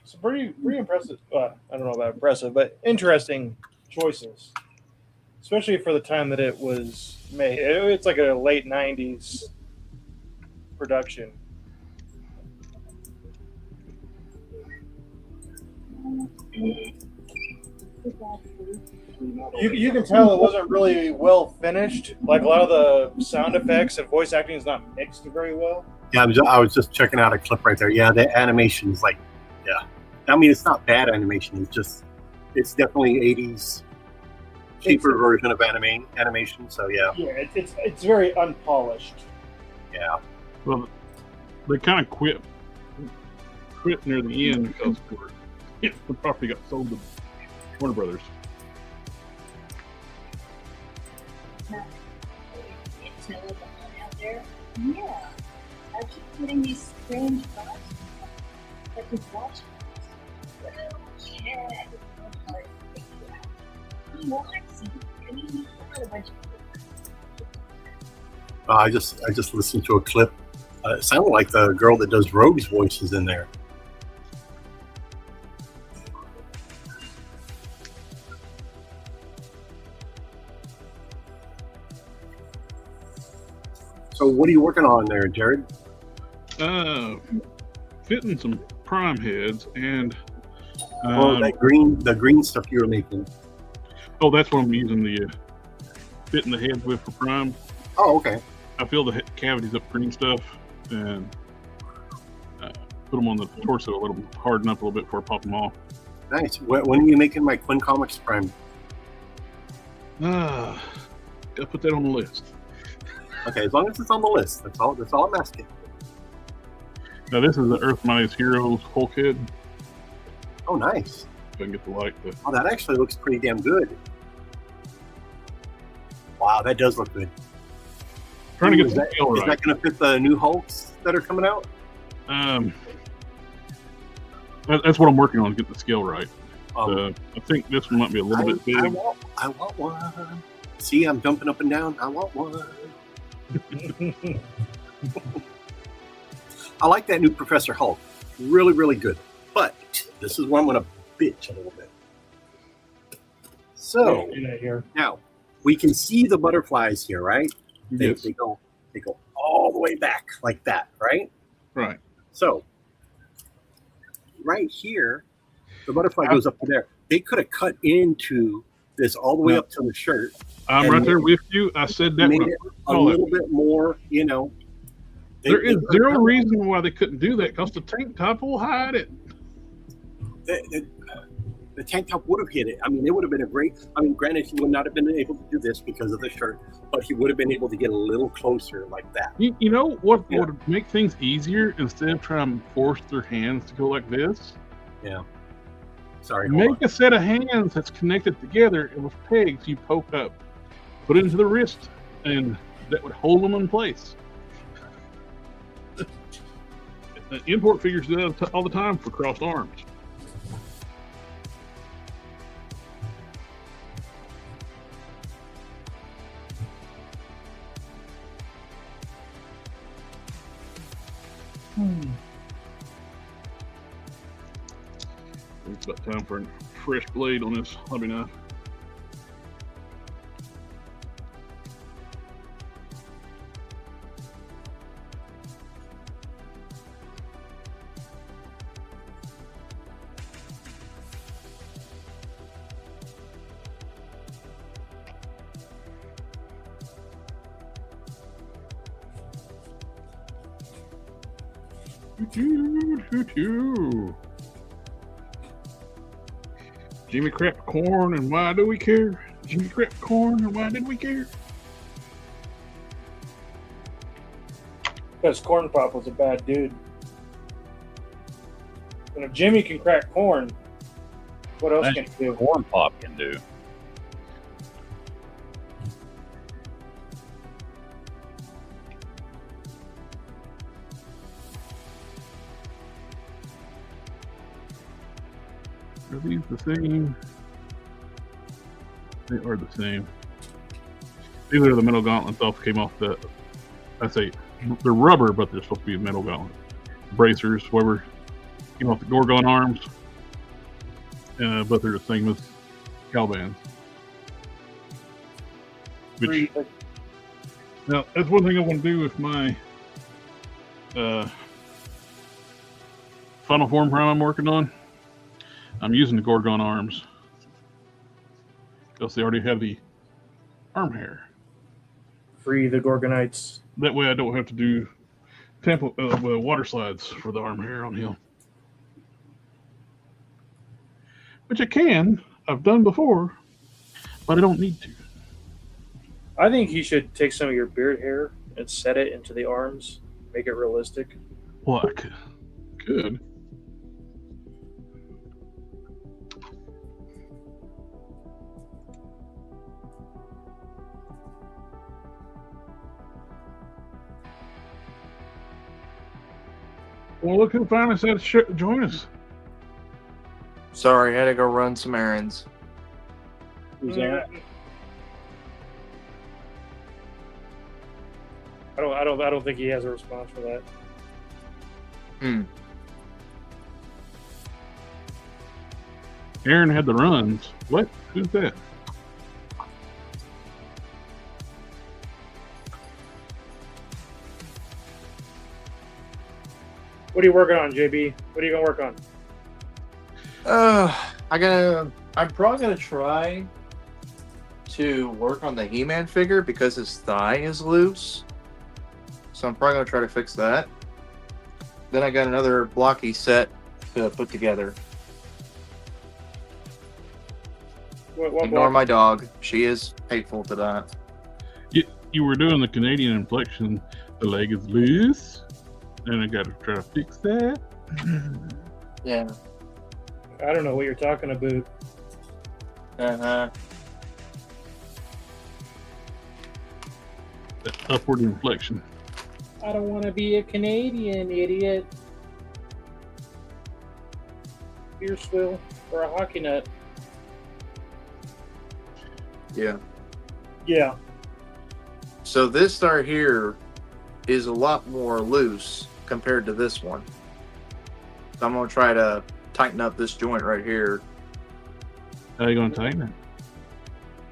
C: some pretty impressive. I don't know about impressive, but interesting choices, especially for the time that it was made. It's like a late '90s production. You can tell it wasn't really well finished. Like a lot of the sound effects and voice acting is not mixed very well.
D: Yeah, I was just checking out a clip right there. Yeah, the animation is like, yeah. I mean, it's not bad animation. It's definitely 80s cheaper version of animation. So yeah.
C: Yeah, it's very unpolished.
D: Yeah.
B: Well, they kind of quit near the end because the property got sold to Warner Brothers.
F: not intel going out there. Yeah, I keep getting these strange thoughts, like he's watching us. Well, yeah, it's so hard to figure out. He wants you. I mean, he's got a bunch of
D: I just listened to a clip. It sounded like the girl that does Rogue's voices in there. So what are you working on there, Jared?
B: Fitting some prime heads and
D: the green stuff you were making.
B: oh, that's what I'm using the fitting the heads with for prime.
D: Oh, okay.
B: I fill the cavities up with green stuff and put them on the torso, let them harden up a little bit before I pop them off.
D: Nice. When are you making my Quinn Comics prime?
B: Gotta put that on the list.
D: Okay, as long as it's on the list, that's all I'm asking.
B: Now this is the Earth Mightiest Heroes Hulk head.
D: Oh, nice.
B: If I can get the light.
D: Oh, that actually looks pretty damn good. Wow, that does look good.
B: Trying to get
D: Is
B: the
D: that,
B: scale
D: is
B: right.
D: that going to fit the new Hulks that are coming out?
B: That's what I'm working on, get the scale right.
D: Um,
B: I think this one might be a little bit big.
D: I want one. See, I'm jumping up and down. I want one. I like that new Professor Hulk. Really, really good. But this is where I'm going to bitch a little bit. So
C: Here.
D: now we can see the butterflies here, right?
B: Yes.
D: They go all the way back like that, right?
B: Right.
D: So right here, the butterfly goes up to there. They could have cut into this all the way up to the shirt.
B: I'm
D: And
B: right there with you. I said that
D: made
B: one.
D: it a little bit more, you know.
B: There is zero reason why they couldn't do that because the tank top will hide it.
D: The tank top would have hit it. I mean, it would have been a great. I mean, granted, he would not have been able to do this because of the shirt, but he would have been able to get a little closer like that.
B: You know what
D: Yeah.
B: would make things easier instead of trying to force their hands to go like this?
D: Yeah. Sorry. hold on.
B: Make a set of hands that's connected together and with pegs you poke up. Put it into the wrist, and that would hold them in place. Import figures do that all the time for crossed arms. It's about time for a fresh blade on this hobby knife. Jimmy cracked corn, and why do we care? Jimmy cracked corn, and why did we care?
C: Because Corn Pop was a bad dude. And if Jimmy can crack corn, what else can he do?
E: Corn Pop can do.
B: Are these the same? They are the same. These are the metal gauntlets off came off the. I say they're rubber, but they're supposed to be a metal gauntlet. Bracers, whatever, came off the Gorgon arms, but they're the same as Caliban's. Which, now that's one thing I want to do with my final form prime I'm working on. I'm using the Gorgon arms because they already have the arm hair.
C: Free the Gorgonites.
B: That way I don't have to do water slides for the arm hair on him. Which I can. I've done before, but I don't need to.
C: I think you should take some of your beard hair and set it into the arms, make it realistic.
B: Well, I could. Well, look who finally said join us.
G: Sorry, I had to go run some errands.
A: Who's there?
C: I don't think he has a response for that.
B: Aaron had the runs. What? Who's that?
C: What are you working on, JB? What are you gonna work on?
G: I'm probably gonna try to work on the He-Man figure because his thigh is loose. So I'm probably gonna try to fix that. Then I got another blocky set to put together.
C: What
G: Ignore
C: block?
G: my dog. She is hateful to that.
B: You were doing the Canadian inflection. The leg is loose. And I got to try to fix that.
G: Yeah.
C: I don't know what you're talking about.
G: Uh-huh.
B: That upward inflection.
C: I don't want to be a Canadian, idiot. Beer swill or a hockey nut.
G: Yeah.
C: Yeah.
G: So this star here is a lot more loose compared to this one. So I'm gonna try to tighten up this joint right here.
B: How are you going to tighten it?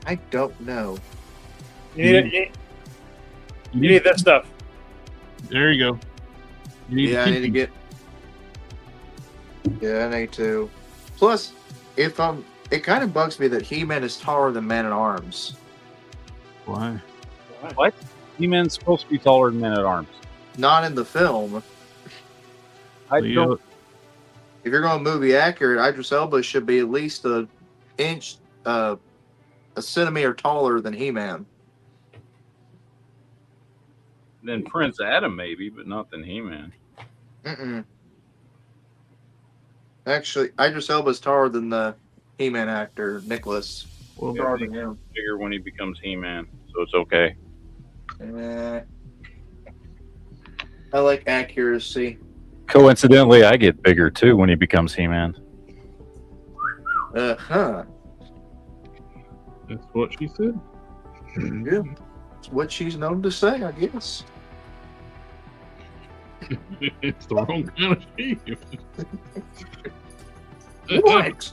G: I don't know.
C: You need that stuff.
B: There you go. You need
G: Yeah, I need to get. Yeah, I need to. Plus, it kind of bugs me that He-Man is taller than Man-at-Arms.
B: Why?
E: What? He-Man's supposed to be taller than Man-at-Arms.
G: Not in the film.
E: I
B: So,
E: don't.
G: If you're going movie accurate, Idris Elba should be at least a centimeter taller than He-Man.
A: Then Prince Adam maybe, but not than He-Man.
G: Mm-mm. Actually, Idris Elba's taller than the He-Man actor, Nicholas.
B: Well,
G: Taller than him.
A: Bigger when he becomes He-Man, so it's okay.
G: I like accuracy.
E: Coincidentally, I get bigger too when he becomes He-Man.
G: Uh-huh.
B: that's what she said.
G: Yeah. It's what she's known to say, I guess.
B: It's the wrong kind of sheep.
G: What?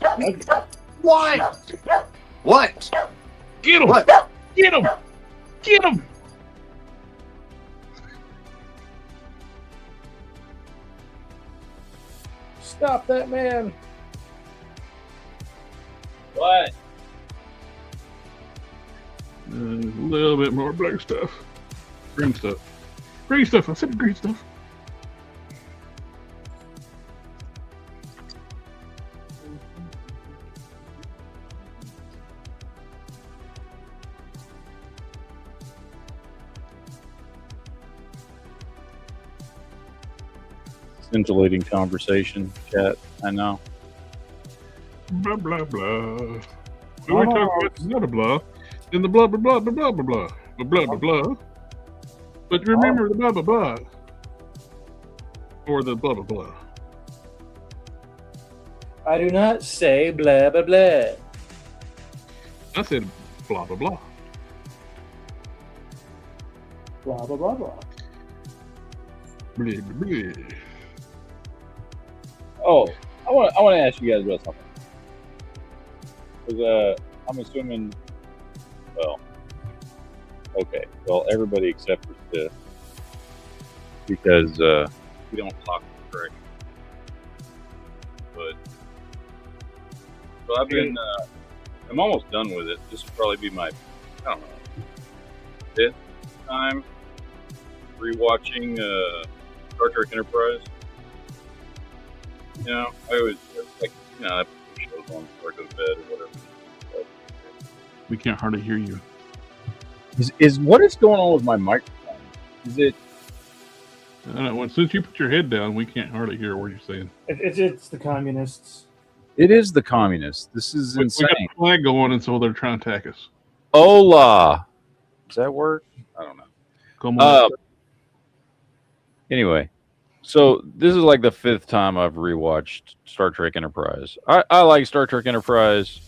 G: What? What?
B: Get him!
G: What?
B: Get him! Get him!
C: Stop that man.
A: What?
B: A little bit more black stuff. Green stuff. Green stuff. I said green stuff.
E: Scintillating conversation, chat. I know.
B: Blah blah blah. When we talk about the blah blah blah, then the blah blah blah blah blah blah blah blah blah blah. But remember the blah blah blah, or the blah blah blah.
C: I do not say blah blah blah.
B: I said blah blah blah.
C: Blah blah blah blah.
B: Blah blah blah.
E: Oh, I want to ask you guys about something. Because I'm assuming, well, okay, well, everybody except for Steph, because we don't talk correctly. But so I've been, I'm almost done with it. This will probably be my, I don't know, 5th time rewatching Star Trek Enterprise. You know, I always like, you know, I put the shows on before I go to bed or whatever.
B: We can't hardly hear you.
E: Is what is going on with my microphone? Is it?
B: Since you put your head down, we can't hardly hear what you're saying.
C: It's the communists.
E: It is the communists. This is
B: We
E: insane.
B: got a flag going, and so they're trying to attack us.
E: Hola. Does that work? I don't know.
B: Come on.
E: Anyway, So this is like the 5th time I've rewatched Star Trek Enterprise. I like Star Trek Enterprise.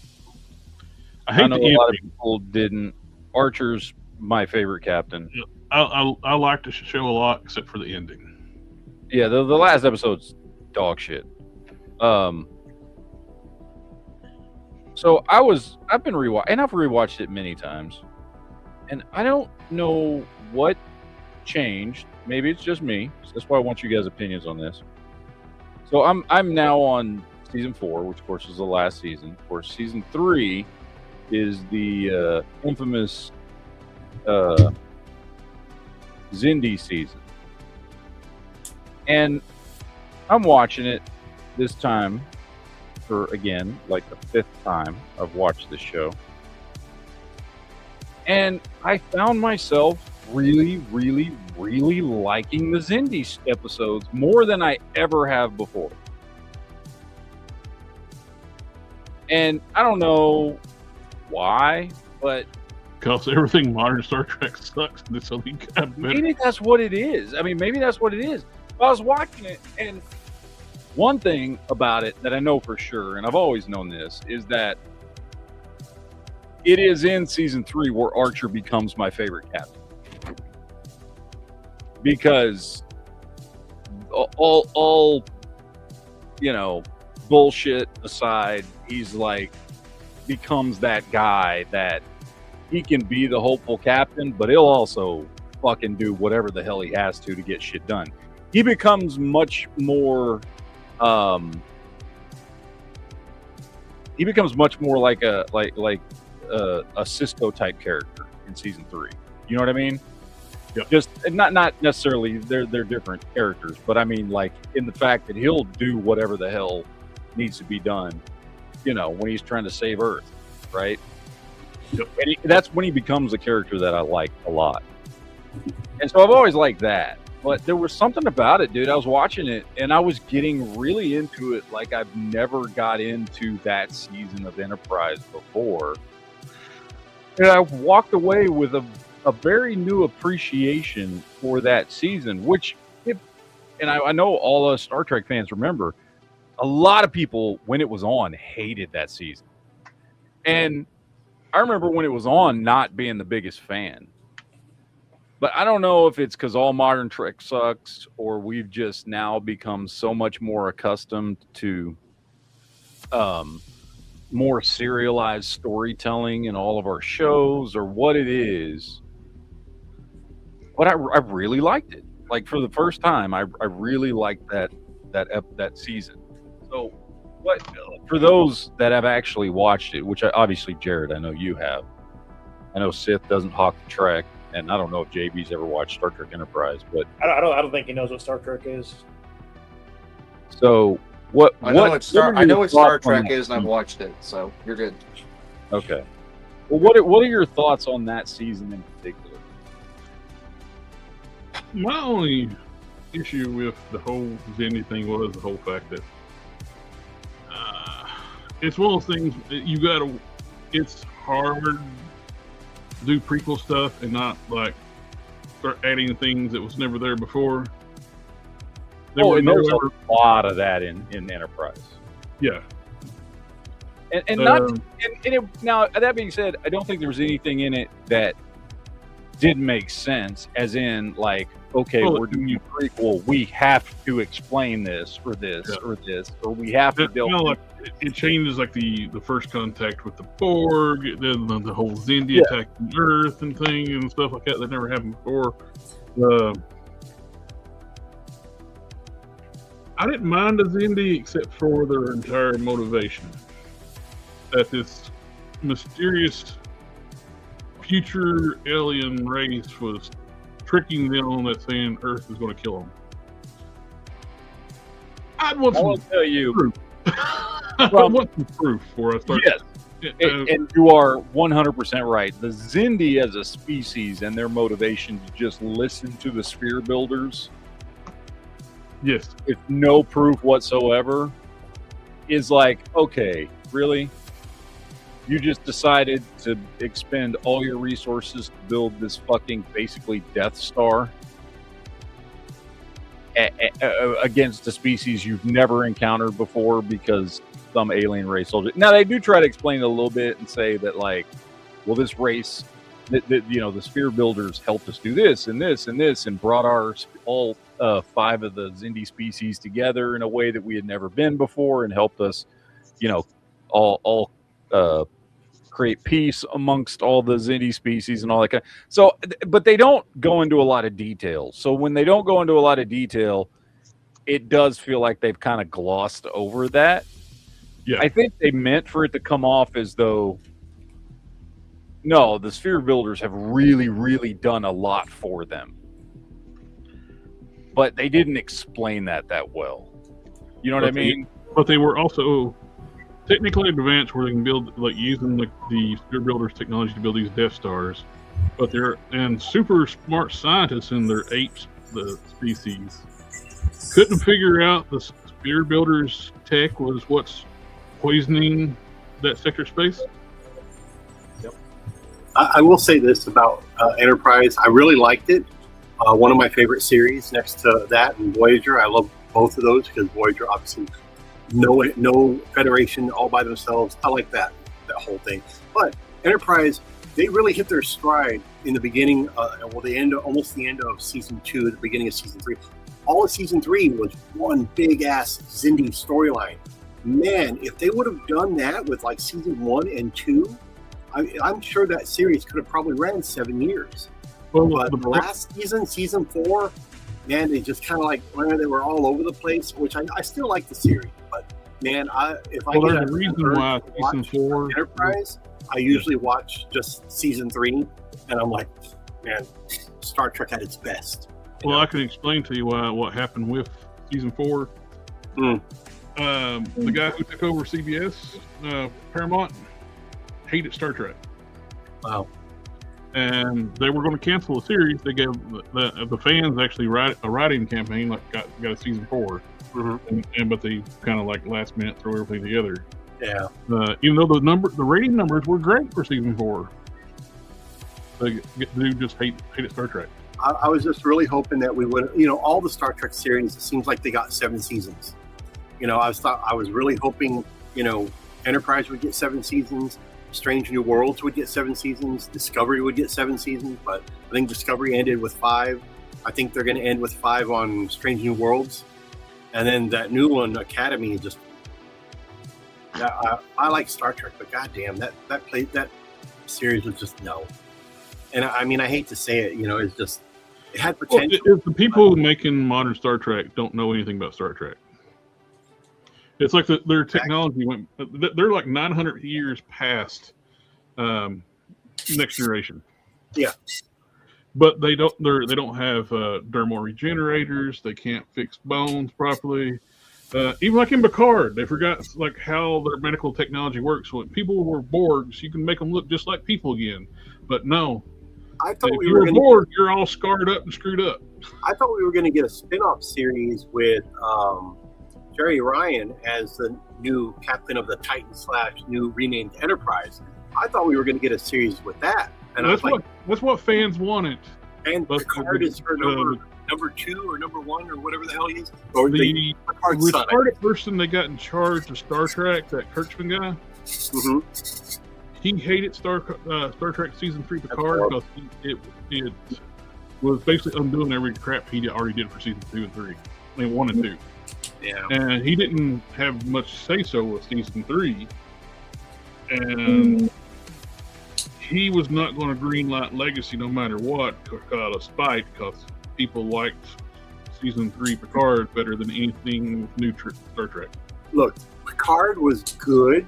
B: I hate
E: know
B: the
E: a lot of
B: ending.
E: people didn't. Archer's my favorite captain.
B: I like the show a lot, except for the ending.
E: Yeah, the last episode's dog shit. So I've been and I've rewatched it many times, and I don't know what changed. Maybe it's just me. So that's why I want you guys' opinions on this. So I'm now on season 4, which of course is the last season. Of course, season 3 is the infamous Xindi season, and I'm watching it this time for, again, like the 5th time I've watched this show, and I found myself really, really, really liking the Xindi episodes more than I ever have before. And I don't know why, but
B: Because everything modern Star Trek sucks. So they got better.
E: maybe that's what it is. I mean, maybe that's what it is. I was watching it, and one thing about it that I know for sure, and I've always known this, is that it is in season 3 where Archer becomes my favorite captain. Because all bullshit aside, he's like becomes that guy that he can be the hopeful captain, but he'll also fucking do whatever the hell he has to get shit done. He becomes much more like a Cisco type character in season 3. You know what I mean?
B: Yep.
E: Just not necessarily they're different characters, but I mean, like, in the fact that he'll do whatever the hell needs to be done, when he's trying to save Earth, right?
B: Yep.
E: And that's when he becomes a character that I like a lot. And so I've always liked that. But there was something about it, dude. I was watching it, and I was getting really into it like I've never got into that season of Enterprise before. And I walked away with a very new appreciation for that season, which, I know all us Star Trek fans remember, a lot of people, when it was on, hated that season. And I remember when it was on not being the biggest fan. But I don't know if it's because all modern Trek sucks, or we've just now become so much more accustomed to more serialized storytelling in all of our shows, or what it is. But I really liked it. Like, for the first time, I really liked that season. So, what for those that have actually watched it, which obviously Jared, I know you have. I know Sith doesn't hawk the Trek, and I don't know if JB's ever watched Star Trek Enterprise, but
C: I don't think he knows what Star Trek is.
E: So
G: I know what Star Trek is, and I've watched it, so you're good.
E: Okay. Well, what are your thoughts on that season in particular?
B: My only issue with the whole Xindi thing was the whole fact that it's one of those things that it's hard to do prequel stuff and not like start adding things that was never there before.
E: There's a lot of that in Enterprise.
B: Yeah.
E: And now, that being said, I don't think there was anything in it that didn't make sense, as in, like, okay, we're doing a prequel, we have to explain this or this or this, or we have to build.
B: Like, it changes, like the first contact with the Borg, then the whole Xindi attacking Earth and thing and stuff like that never happened before. I didn't mind the Xindi except for their entire motivation. That this mysterious future alien race was tricking them that saying Earth is going to kill them. I'd want some proof. I want some proof for us.
E: Yes. And you are 100% right. The Xindi as a species and their motivation to just listen to the sphere builders,
B: yes,
E: with no proof whatsoever, is like, okay, really? You just decided to expend all your resources to build this fucking basically Death Star? against a species you've never encountered before because some alien race soldier. Now they do try to explain it a little bit and say that like, well, this race, the sphere builders helped us do this and this and this and brought our all 5 of the Xindi species together in a way that we had never been before and helped us, all create peace amongst all the Xindi species and all that kind of. So, but they don't go into a lot of detail. So when they don't go into a lot of detail, it does feel like they've kind of glossed over that.
B: Yeah.
E: I think they meant for it to come off as though, no, the sphere builders have really, really done a lot for them. But they didn't explain that well. You know what I mean?
B: But they were also technically advanced where they can build, like using the sphere builders technology to build these Death Stars. But they're super smart scientists in their apes, the species, couldn't figure out the sphere builders tech was what's poisoning that sector space.
D: I will say this about Enterprise. I really liked it. One of my favorite series next to that and Voyager. I love both of those because Voyager, obviously, no Federation, all by themselves. I like that whole thing. But Enterprise, they really hit their stride in the beginning. Almost the end of season 2, the beginning of season 3. All of season 3 was one big ass Xindi storyline. Man, if they would have done that with like season 1 and 2. I'm sure that series could have probably ran 7 years.
B: Well,
D: but the last season 4, man, they just kind of like, they were all over the place, which I still like the series. But, man, if I
B: there's a reason why season 4
D: Enterprise, I usually watch just season 3, and I'm like, man, Star Trek at its best.
B: Well, I can explain to you what happened with season 4. The guy who took over CBS, Paramount, hated Star Trek.
D: Wow.
B: And they were going to cancel the series. They gave the fans actually a writing campaign, like got a season 4. But they kind of like last minute throw everything together.
D: Yeah.
B: Even though the rating numbers were great for season 4, the dude just hated Star Trek.
D: I was just really hoping that we would, all the Star Trek series. It seems like they got 7 seasons. I was really hoping, Enterprise would get 7 seasons. Strange New Worlds would get 7 seasons. Discovery would get 7 seasons, but I think Discovery ended with 5. I think they're going to end with 5 on Strange New Worlds, and then that new one, Academy, just. I like Star Trek, but goddamn, that series was just no. And I mean, I hate to say it, it's just it had potential.
B: Well, the people making modern Star Trek don't know anything about Star Trek. It's like their technology went. They're like 900 years past Next Generation.
D: Yeah,
B: but they don't have dermal regenerators. They can't fix bones properly. Even like in Picard, they forgot like how their medical technology works. When people were Borgs, you can make them look just like people again. But no,
D: I thought
B: if you're a Borg, you're all scarred up and screwed up.
D: I thought we were going to get a spin-off series with Jerry Ryan as the new captain of the Titan / new renamed Enterprise. I thought we were going to get a series with that, and
B: that's what fans wanted.
D: And Picard is her number 2 or number 1 or whatever the hell he is. Or the
B: retarded person they got in charge of Star Trek, that Kurtzman guy.
D: Mm-hmm.
B: He hated Star Trek season 3 Picard because it was basically undoing every crap he already did for season 2 and 3. I mean 1 and 2.
D: Yeah.
B: And he didn't have much say so with season 3. And he was not going to greenlight Legacy no matter what, out of spite, because people liked season 3 Picard better than anything with new Star Trek.
D: Look, Picard was good.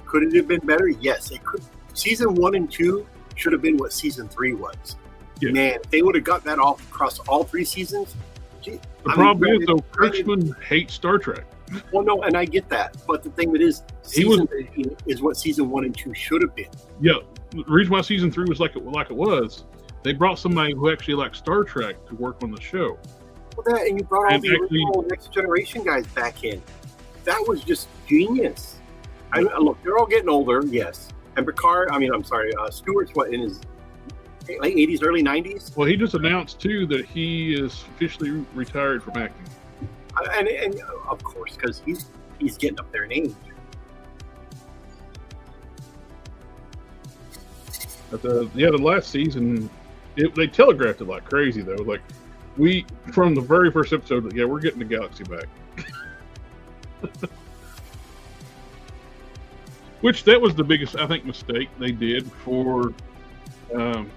D: Could it have been better? Yes, it could. Season 1 and 2 should have been what season 3 was. Yeah. Man, if they would have got that off across all 3 seasons.
B: The problem is, though, Kurtzman hates Star Trek.
D: Well, no, and I get that. But the thing that is, season 3 is what season 1 and 2 should have been.
B: Yeah, the reason why season 3 was like it was, they brought somebody who actually liked Star Trek to work on the show.
D: Well, and you brought all the original Next Generation guys back in. That was just genius. Look, they're all getting older, yes. And Picard, Stewart's what, in his late 80s, early 90s.
B: Well, he just announced too that he is officially retired from acting.
D: And of course, because he's getting up there in age.
B: But the last season, they telegraphed it like crazy though. Like from the very first episode, yeah, we're getting the galaxy back. Which that was the biggest, I think, mistake they did for when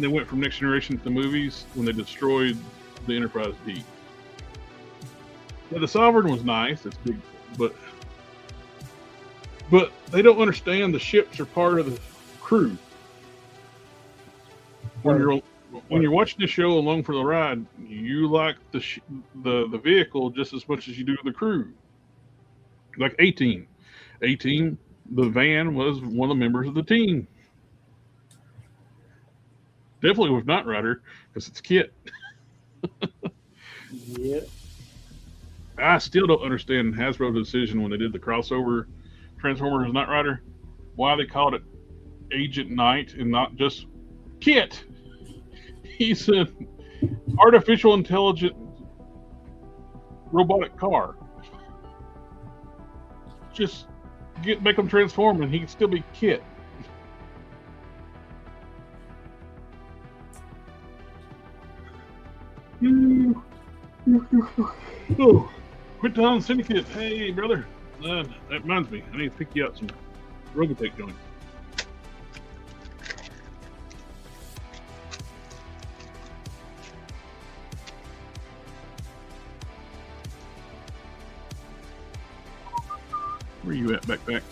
B: they went from Next Generation to the movies, when they destroyed the Enterprise D. Yeah, the Sovereign was nice. It's big, but they don't understand the ships are part of the crew. When you're watching the show along for the ride, you like the vehicle just as much as you do the crew. Like A-Team, the van was one of the members of the team. Definitely was not Ryder because it's Kit.
C: Yeah.
B: I still don't understand Hasbro's decision when they did the crossover Transformers Knight Rider, why they called it Agent Knight and not just Kit. He's an artificial intelligent robotic car. Just make him transform and he can still be Kit. Oh, Kryptons Syndicate. Hey, brother. That reminds me. I need to pick you up some Robotech joints. Where you at, backpack?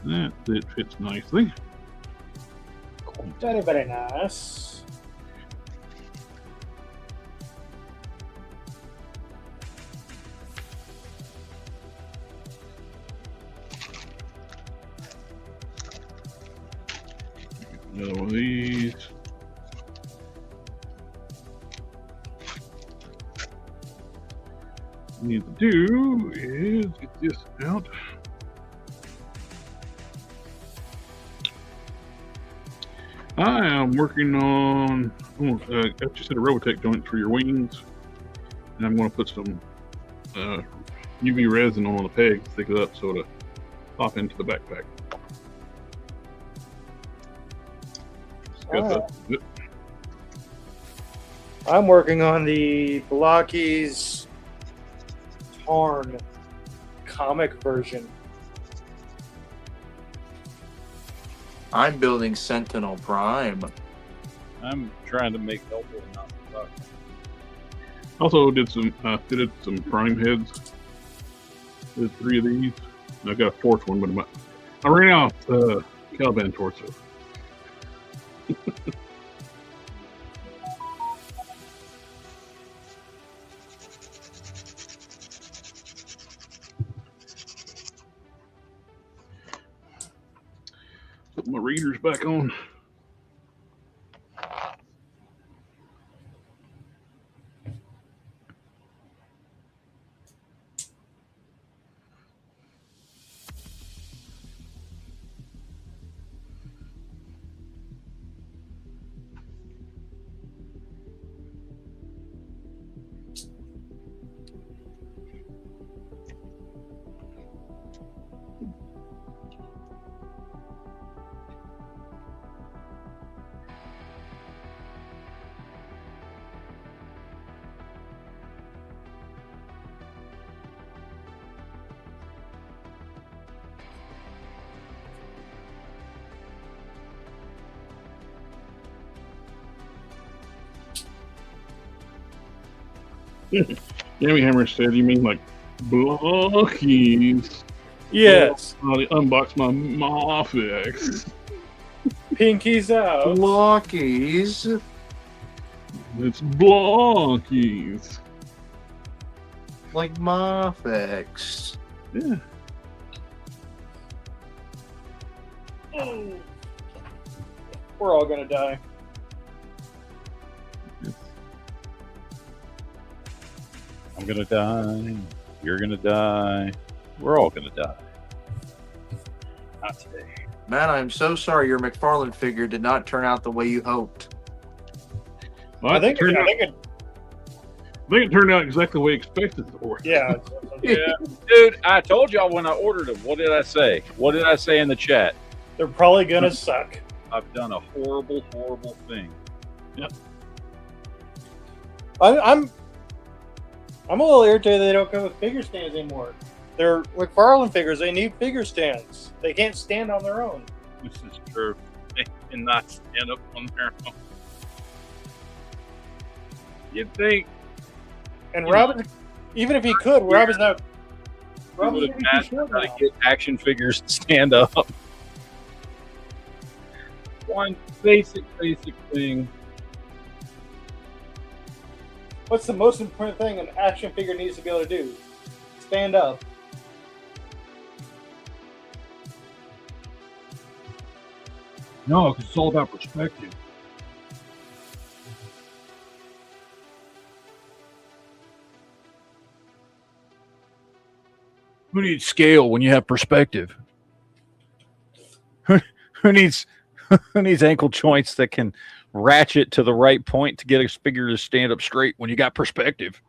B: That fits nicely.
C: Very, very nice.
B: Another one of these. What we need to do is get this out. I am working on, I just did a Robotech joint for your wings, and I'm going to put some UV resin on the peg, stick it up so it'll pop into the backpack.
C: I'm working on the Blockies Tarn comic version.
G: I'm building Sentinel Prime.
E: I'm trying to make Helpful and not suck.
B: Also did some fitted some prime heads. Did 3 of these. I got a 4th one, but I ran out Caliban torso. Put my readers back on. Yummy Hammer said, "You mean like Blockies?"
C: Yes.
B: Oh, I unboxed my Mofix.
C: Pinkies out.
G: Blockies.
B: It's Blockies.
G: Like Mofix.
B: Yeah.
C: We're all gonna die.
E: I'm gonna die. You're gonna die. We're all gonna die. Not today.
G: Man, I'm so sorry your McFarlane figure did not turn out the way you hoped.
B: Well,
C: I think it,
B: I think it turned out exactly the way I expected it to.
C: yeah.
A: Yeah, dude, I told y'all when I ordered them. What did I say? What did I say in the chat?
C: They're probably gonna suck.
A: I've done a horrible, horrible thing.
C: I'm a little irritated they don't come with figure stands anymore. They're McFarlane figures. They need figure stands. They can't stand on their own.
A: This is true. They cannot stand up on their own. You'd think
C: And Robin, even if he could, Robin's not.
A: he
C: Robin's
A: would have
C: gonna be too
A: mastered
C: short
A: how to
C: now.
A: get action figures to stand up. One basic thing.
C: What's the most important thing an action figure needs to be able to do? Stand up.
B: No, because it's all about perspective.
A: Who needs scale when you have perspective? Who needs ankle joints that can ratchet to the right point to get a figure to stand up straight when you got perspective?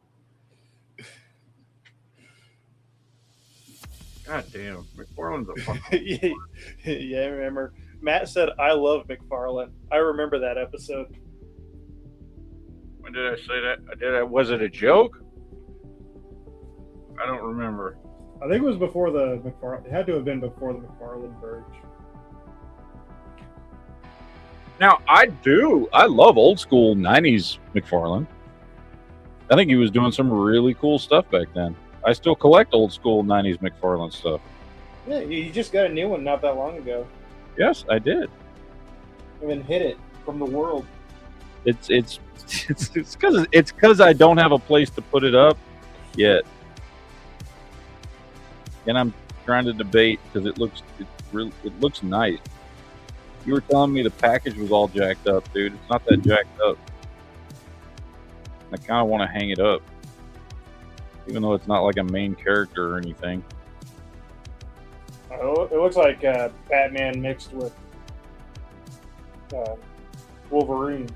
A: God damn, McFarlane's a fucking
C: Yeah, I remember. Matt said, "I love McFarlane." I remember that episode.
A: When did I say that? Was it a joke? I don't remember.
C: I think it was before the McFarlane. It had to have been before the McFarlane merge.
A: Now, I love old school 90s McFarlane. I think he was doing some really cool stuff back then. I still collect old school 90s McFarlane stuff.
C: Yeah, you just got a new one not that long ago.
A: Yes, I did.
C: And then hid it from the world.
A: It's because I don't have a place to put it up yet. And I'm trying to debate because it looks nice. You were telling me the package was all jacked up, dude. It's not that jacked up. I kind of want to hang it up, even though it's not like a main character or anything.
C: Oh, it looks like Batman mixed with Wolverine.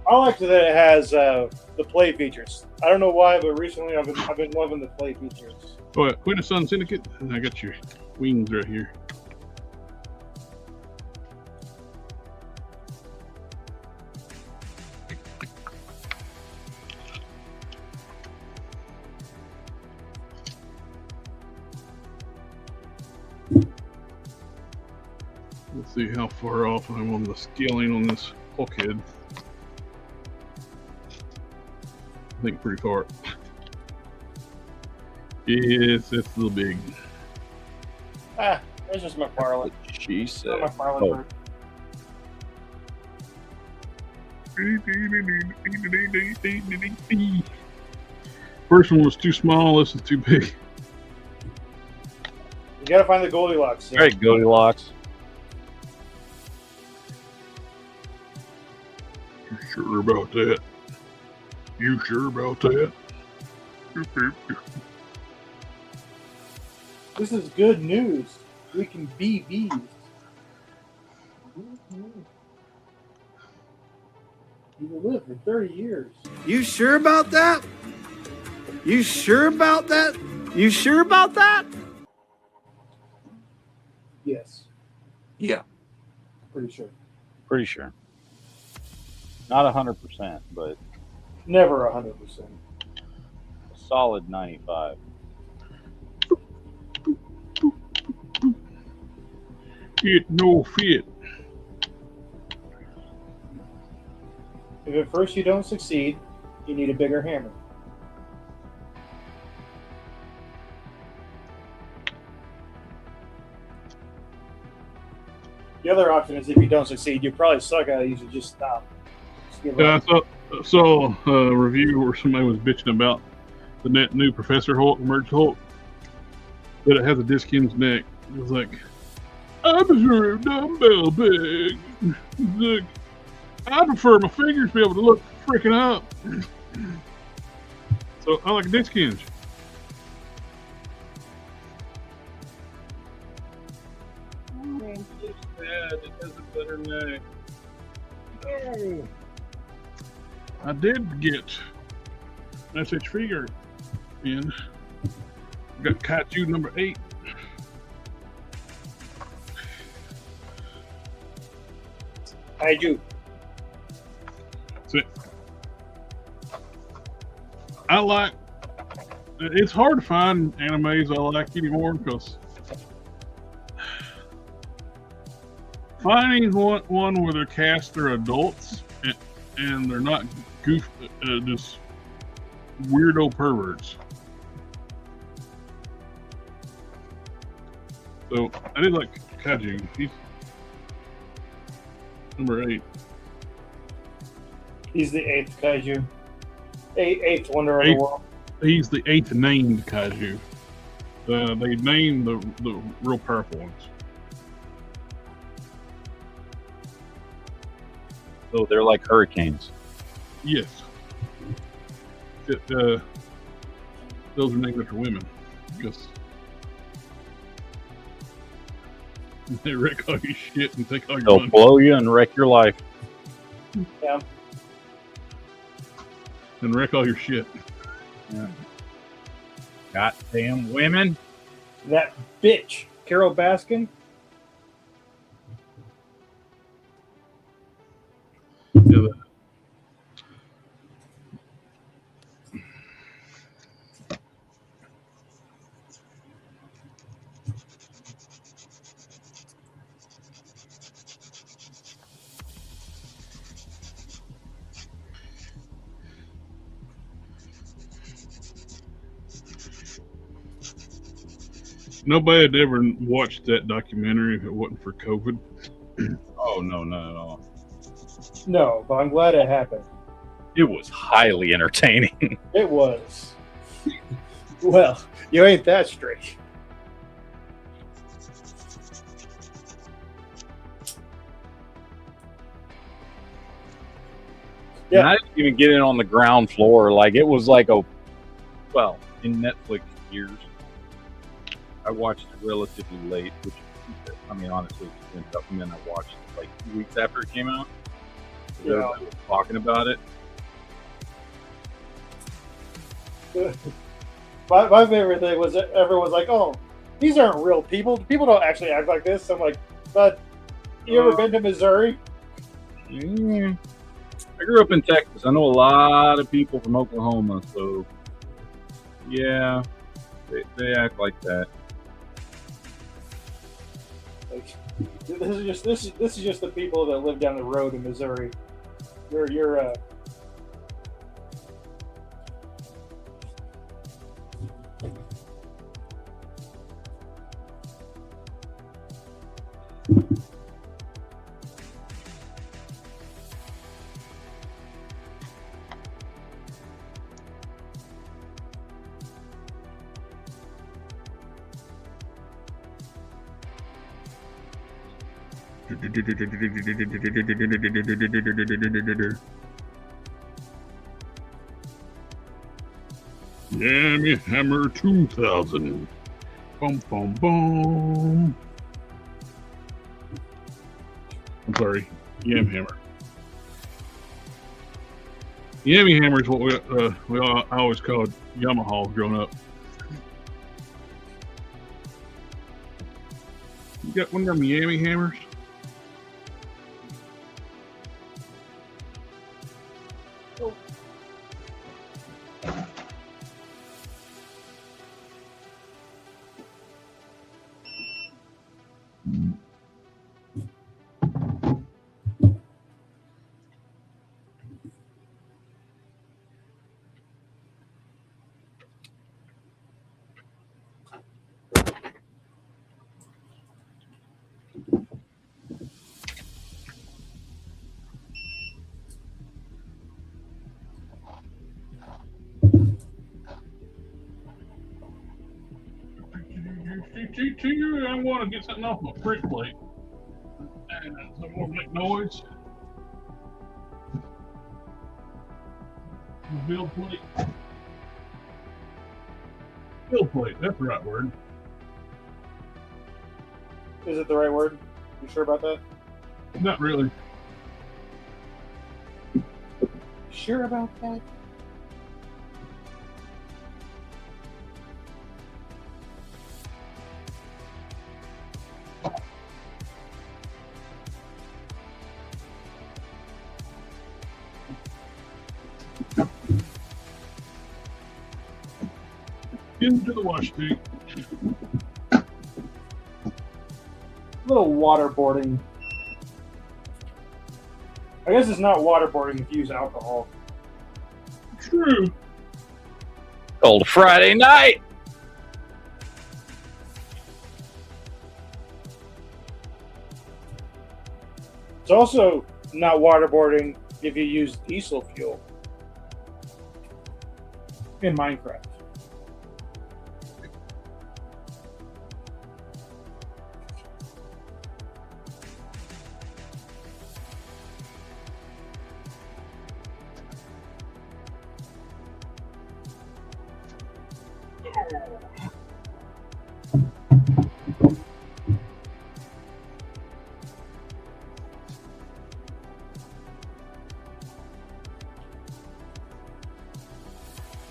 C: I like that it has the play features. I don't know why, but recently I've been loving the play features.
B: Oh, Quinn Sun Syndicate. I got your wings right here. Let's see how far off I'm on the scaling on this Hulkhead. I think pretty far. Yes, that's a little big.
C: Ah, there's just McFarlane.
A: She said.
C: Not McFarlane.
A: Oh.
B: First one was too small. This is too big.
C: You gotta find the Goldilocks.
A: All right, Goldilocks.
B: You sure about that? You sure about that?
C: This is good news. We can be bees. You will live for 30 years.
H: You sure about that? You sure about that? You sure about that?
C: Yes,
G: Yeah.
C: pretty sure.
A: Pretty sure. Not 100%, but
C: Never 100%.
A: a solid 95.
B: It no fit.
C: If at first you don't succeed, you need a bigger hammer. The other option is if you don't succeed, you probably suck at it. You should just stop. Just give
B: I
C: up.
B: saw a review where somebody was bitching about the new Professor Hulk, Merge Hulk, that it has a disc in his neck. It was like, I'm sure dumbbell big. Look, I prefer my fingers to be able to look freaking up. So I like a disc hinge.
A: It's just bad. It has a better neck.
B: Oh. I did get an SH figure in. Got Kaiju number 8.
C: I do.
B: That's it. I like. It's hard to find animes I like anymore because finding one where their cast are adults and they're not just weirdo perverts. So I did like Kaiju. He's number 8.
C: He's the 8th kaiju. Eighth wonder of the world.
B: He's the 8th named Kaiju. They named the real powerful ones.
E: So they're like hurricanes.
B: Yes. Those are named after women. Because they wreck all your shit and take all your
E: They'll
B: money.
E: blow you and wreck your life.
C: Yeah.
B: And wreck all your shit.
E: Yeah. Goddamn women.
C: That bitch, Carol Baskin.
B: Yeah, nobody had ever watched that documentary if it wasn't for COVID.
E: Oh, no, not at all.
C: No, but I'm glad it happened.
E: It was highly entertaining.
C: It was. Well, you ain't that straight. Yeah.
E: And I didn't even get in on the ground floor. Like, it was like well, in Netflix years, I watched it relatively late, which, I mean, honestly, and then I watched it like 2 weeks after it came out.
C: Yeah.
E: Everybody was talking about it.
C: My favorite thing was that everyone's like, "Oh, these aren't real people. People don't actually act like this." I'm like, "But you ever been to Missouri?"
E: I grew up in Texas. I know a lot of people from Oklahoma, so yeah, they act like that.
C: Like, this is just the people that live down the road in Missouri. You're
B: Yammy Hammer 2000. Boom, boom, boom. I'm sorry, Yam Hammer. Yammy Hammer is what I always called Yamaha growing up. You got one of them Yammy Hammers? I want to get something off my print plate. Some more make noise. Build plate. Build plate, that's the right word.
C: Is it the right word? You sure about that?
B: Not really.
C: Sure about that?
B: Into the wash tank.
C: A little waterboarding. I guess it's not waterboarding if you use alcohol.
B: True.
A: Cold Friday night.
C: It's also not waterboarding if you use diesel fuel in Minecraft.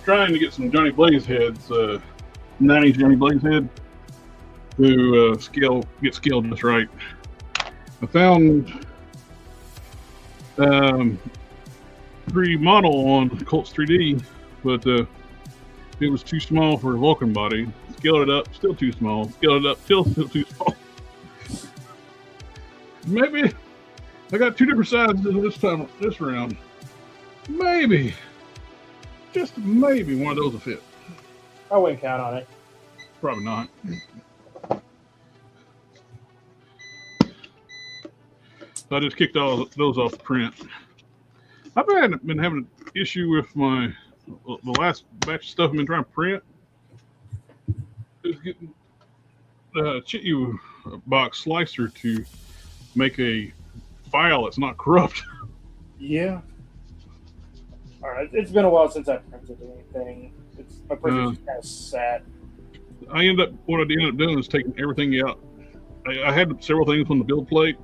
B: Trying to get some Johnny Blaze heads, 90s Johnny Blaze head, to get scaled just right. I found 3D model on Colts 3D, but it was too small for a Vulcan body. Scaled it up, still too small. Scaled it up, still too small. Maybe I got 2 different sizes this round. Maybe. Just maybe one of those will fit.
C: I wouldn't count on it.
B: Probably not. So I just kicked all those off the print. I've been having an issue with the last batch of stuff I've been trying to print. Is getting Chiyu box slicer to make a file that's not corrupt.
C: Yeah. All right. It's been a while since I printed anything. My printer's kind of sad.
B: What I ended up doing is taking everything out. I had several things on the build plate,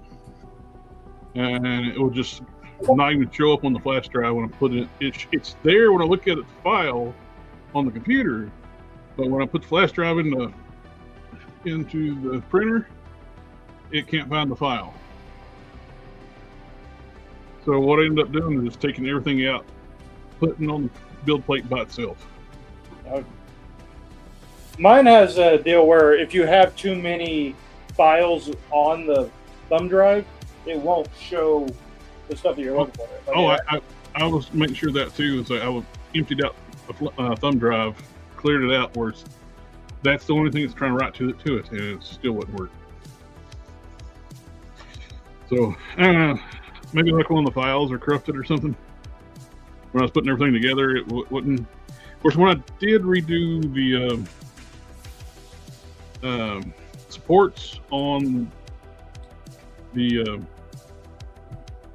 B: and it would just not even show up on the flash drive when I put it. It's there when I look at the file on the computer, but when I put the flash drive into the printer, it can't find the file. So what I ended up doing is just taking everything out, putting on the build plate by itself.
C: Mine has a deal where if you have too many files on the thumb drive, it won't show the stuff that you're looking for.
B: I was making sure that too. So I emptied out the thumb drive, cleared it out where that's the only thing that's trying to write to it, and it still wouldn't work. So maybe like one of the files are corrupted or something. When I was putting everything together, it wouldn't. Of course, when I did redo the supports on the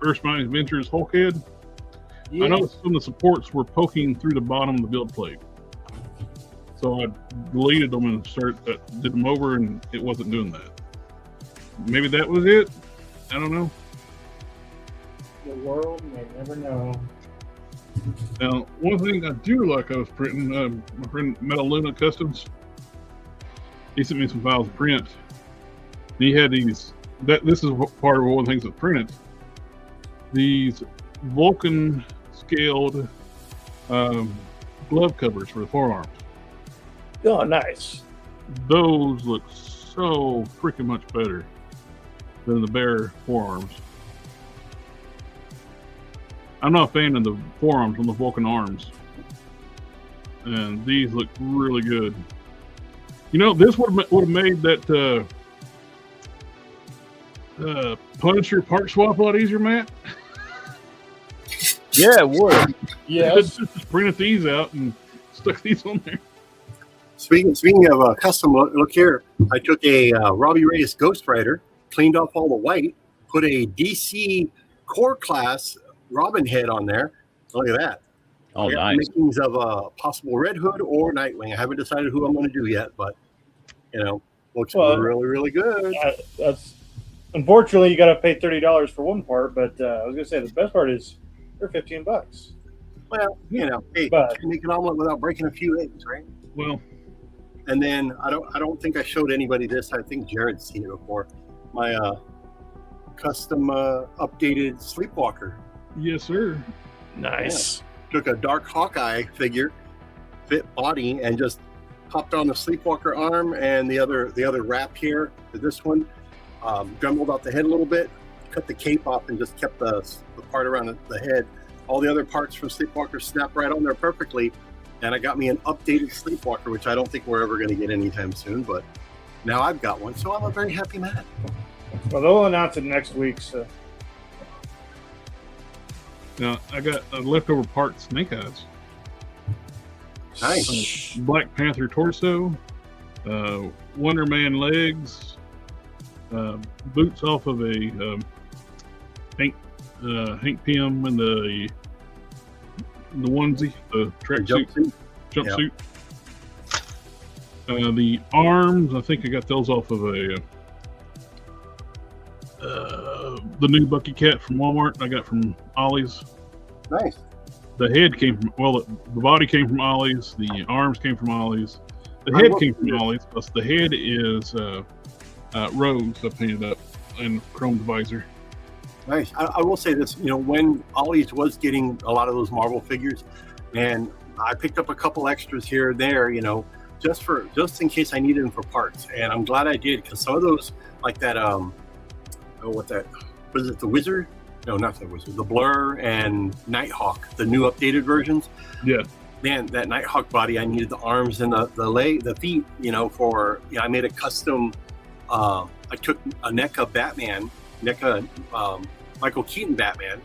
B: Earth Mining Adventures Hulkhead, I noticed some of the supports were poking through the bottom of the build plate. So I deleted them and did them over, and it wasn't doing that. Maybe that was it. I don't know.
C: The world may never know.
B: Now, one thing I do like I was printing, my friend Metal Luna Customs, he sent me some files to print. He had these, this is part of one of the things that's printed, these Vulcan scaled glove covers for the forearms.
C: Oh, nice.
B: Those look so freaking much better than the bare forearms. I'm not a fan of the forearms on the Vulcan arms, and these look really good. You know, this would have made that Punisher part swap a lot easier, Matt.
A: Yeah, it would.
C: Yes.
B: Just printed these out and stuck these on there.
D: Speaking of custom look here, I took a Robbie Reyes Ghost Rider, cleaned off all the white, put a DC core class Robin head on there. Look at that.
E: Oh,
D: I got
E: nice.
D: makings of a possible Red Hood or Nightwing. I haven't decided who I'm going to do yet, but looks really, really good.
C: That's unfortunately you got to pay $30 for one part, but I was gonna say the best part is they're $15.
D: Well, hey,
C: But-
D: you can make an omelet without breaking a few eggs, right?
B: Well,
D: And then I don't think I showed anybody this. I think Jared's seen it before. My custom updated Sleepwalker.
B: yes, sir.
C: Nice.
D: Took a Dark Hawkeye figure, fit body, and just popped on the Sleepwalker arm and the other wrap here for this one. Dremelled out the head a little bit, cut the cape off, and just kept the part around the head. All the other parts from Sleepwalker snap right on there perfectly. And I got me an updated Sleepwalker, which I don't think we're ever going to get anytime soon, but now I've got one, so I'm a very happy man.
C: Well, they'll announce it next week. So
B: Now I got a leftover part Snake Eyes.
D: Nice.
B: Black Panther torso, Wonder Man legs, boots off of a Hank Pym and the onesie, the tracksuit, jumpsuit. The arms, I think I got those off of the new Bucky Cat from Walmart. I got from Ollie's.
D: Nice.
B: The head came from the body came from Ollie's. The arms came from Ollie's. The head came from Ollie's. Plus the head is Rose. I painted up and chromed visor.
D: Nice. I will say this, when Ollie's was getting a lot of those Marvel figures, and I picked up a couple extras here and there, just in case I needed them for parts. And I'm glad I did, because some of those, like that, was it the Wizard? No, not the Wizard. The Blur and Nighthawk, the new updated versions.
B: Yeah.
D: Man, that Nighthawk body, I needed the arms and the feet, I made a custom, I took a NECA Batman, Michael Keaton Batman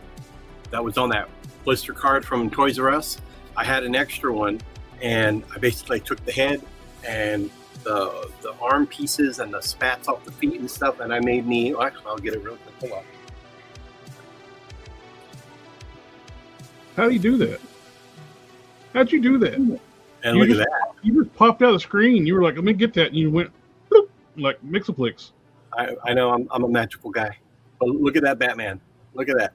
D: that was on that blister card from Toys R Us. I had an extra one, and I basically took the head and the arm pieces and the spats off the feet and stuff, and I made me. Actually, I'll get it real quick. Hold on.
B: How do you do that? How'd you do that?
D: And
B: You
D: look at
B: just-
D: that.
B: You just popped out of the screen. You were like, "Let me get that," and you went bloop, like Mixoplex.
D: I know I'm a magical guy, but look at that Batman. Look at that.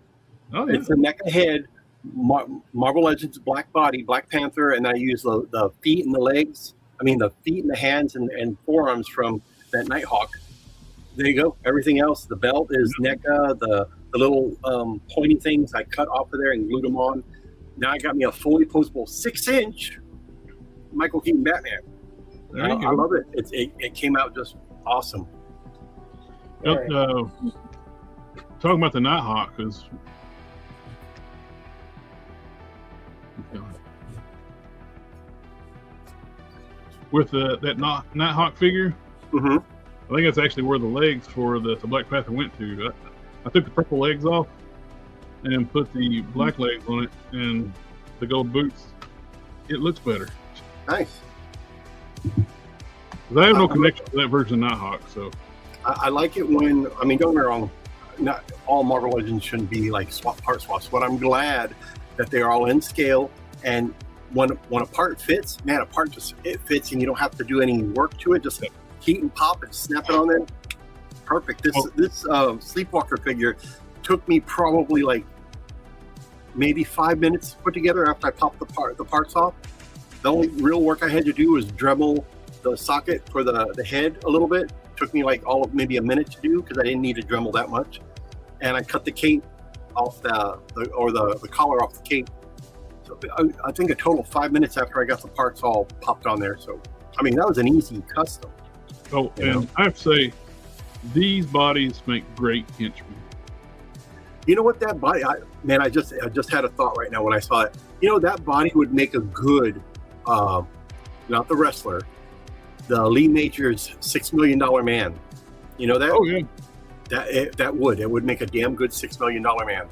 B: Oh yeah.
D: It's a NECA head, Marvel Legends black body, Black Panther, and I use the feet and the legs. I mean, the feet and the hands and forearms from that Nighthawk. There you go. Everything else, the belt is NECA. The little pointy things I cut off of there and glued them on. Now I got me a fully posable 6-inch Michael Keaton Batman.
B: There you
D: I
B: go.
D: love it. It came out just awesome.
B: Talking about the Nighthawk is. With that Nighthawk figure,
D: Mm-hmm.
B: I think that's actually where the legs for the Black Panther went to. I took the purple legs off and put the black legs on it and the gold boots. It looks better.
D: Nice.
B: 'Cause I have no connection to that version of Nighthawk, so
D: I like it when, don't get me wrong, not all Marvel Legends shouldn't be like part swaps, but I'm glad that they're all in scale, and when a part fits, man, a part it fits and you don't have to do any work to it, just heat and pop and snap it on there. Perfect. This Sleepwalker figure took me probably like maybe 5 minutes to put together after I popped the parts off. The only real work I had to do was Dremel the socket for the head a little bit. Took me like maybe a minute to do because I didn't need to Dremel that much. And I cut the cape off the collar off the cape. So I think a total of 5 minutes after I got the parts all popped on there. So that was an easy custom.
B: and I have to say, these bodies make great henchmen.
D: You know what, that body? I just had a thought right now when I saw it. That body would make a good, not the wrestler, the Lee Majors $6 Million man. You know that?
B: Oh yeah.
D: It would make a damn good $6 Million man.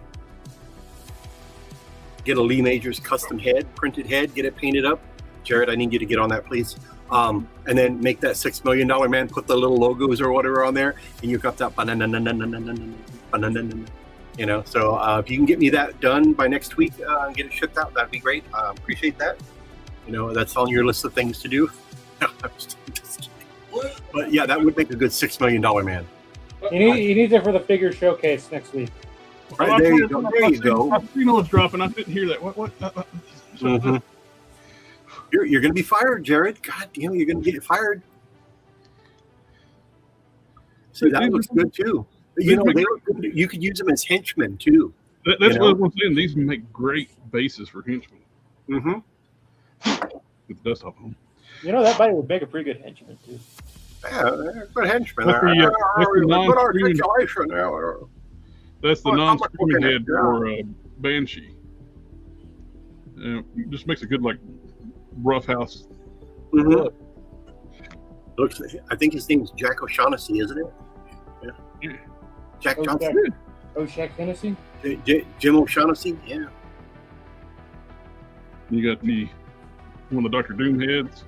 D: Get a Lee Majors custom head, printed head, get it painted up. Jared, I need you to get on that, please. and then make that $6 million man put the little logos or whatever on there, and you got that banana. You know, so if you can get me that done by next week and get it shipped out, that'd be great. Appreciate that. You know, that's on your list of things to do. But yeah, that would make a good $6 million man.
C: He needs it for the figure showcase next week.
D: Right, there you go. There you go.
B: You know what's dropping. I didn't hear that. What?
D: Mm-hmm. You're going to be fired, Jared. God damn, you're going to get fired. See, that looks good too. You know, they look good. You could use them as henchmen too.
B: That's what I'm saying. These make great bases for henchmen.
D: Mm-hmm.
B: Get the dust off them.
C: You know, that body would make a pretty good henchman too.
D: Yeah, they're good henchmen.
B: That's the
D: non-articulation.
B: That's the non-screaming head for Banshee. Just makes a good like rough house.
D: Mm-hmm. Looks. I think his name's Jack O'Shaughnessy, isn't it? Yeah. Jack Johnson.
C: Shaq Hennessy.
D: Jim O'Shaughnessy. Yeah.
B: You got one of the Dr. Doom heads.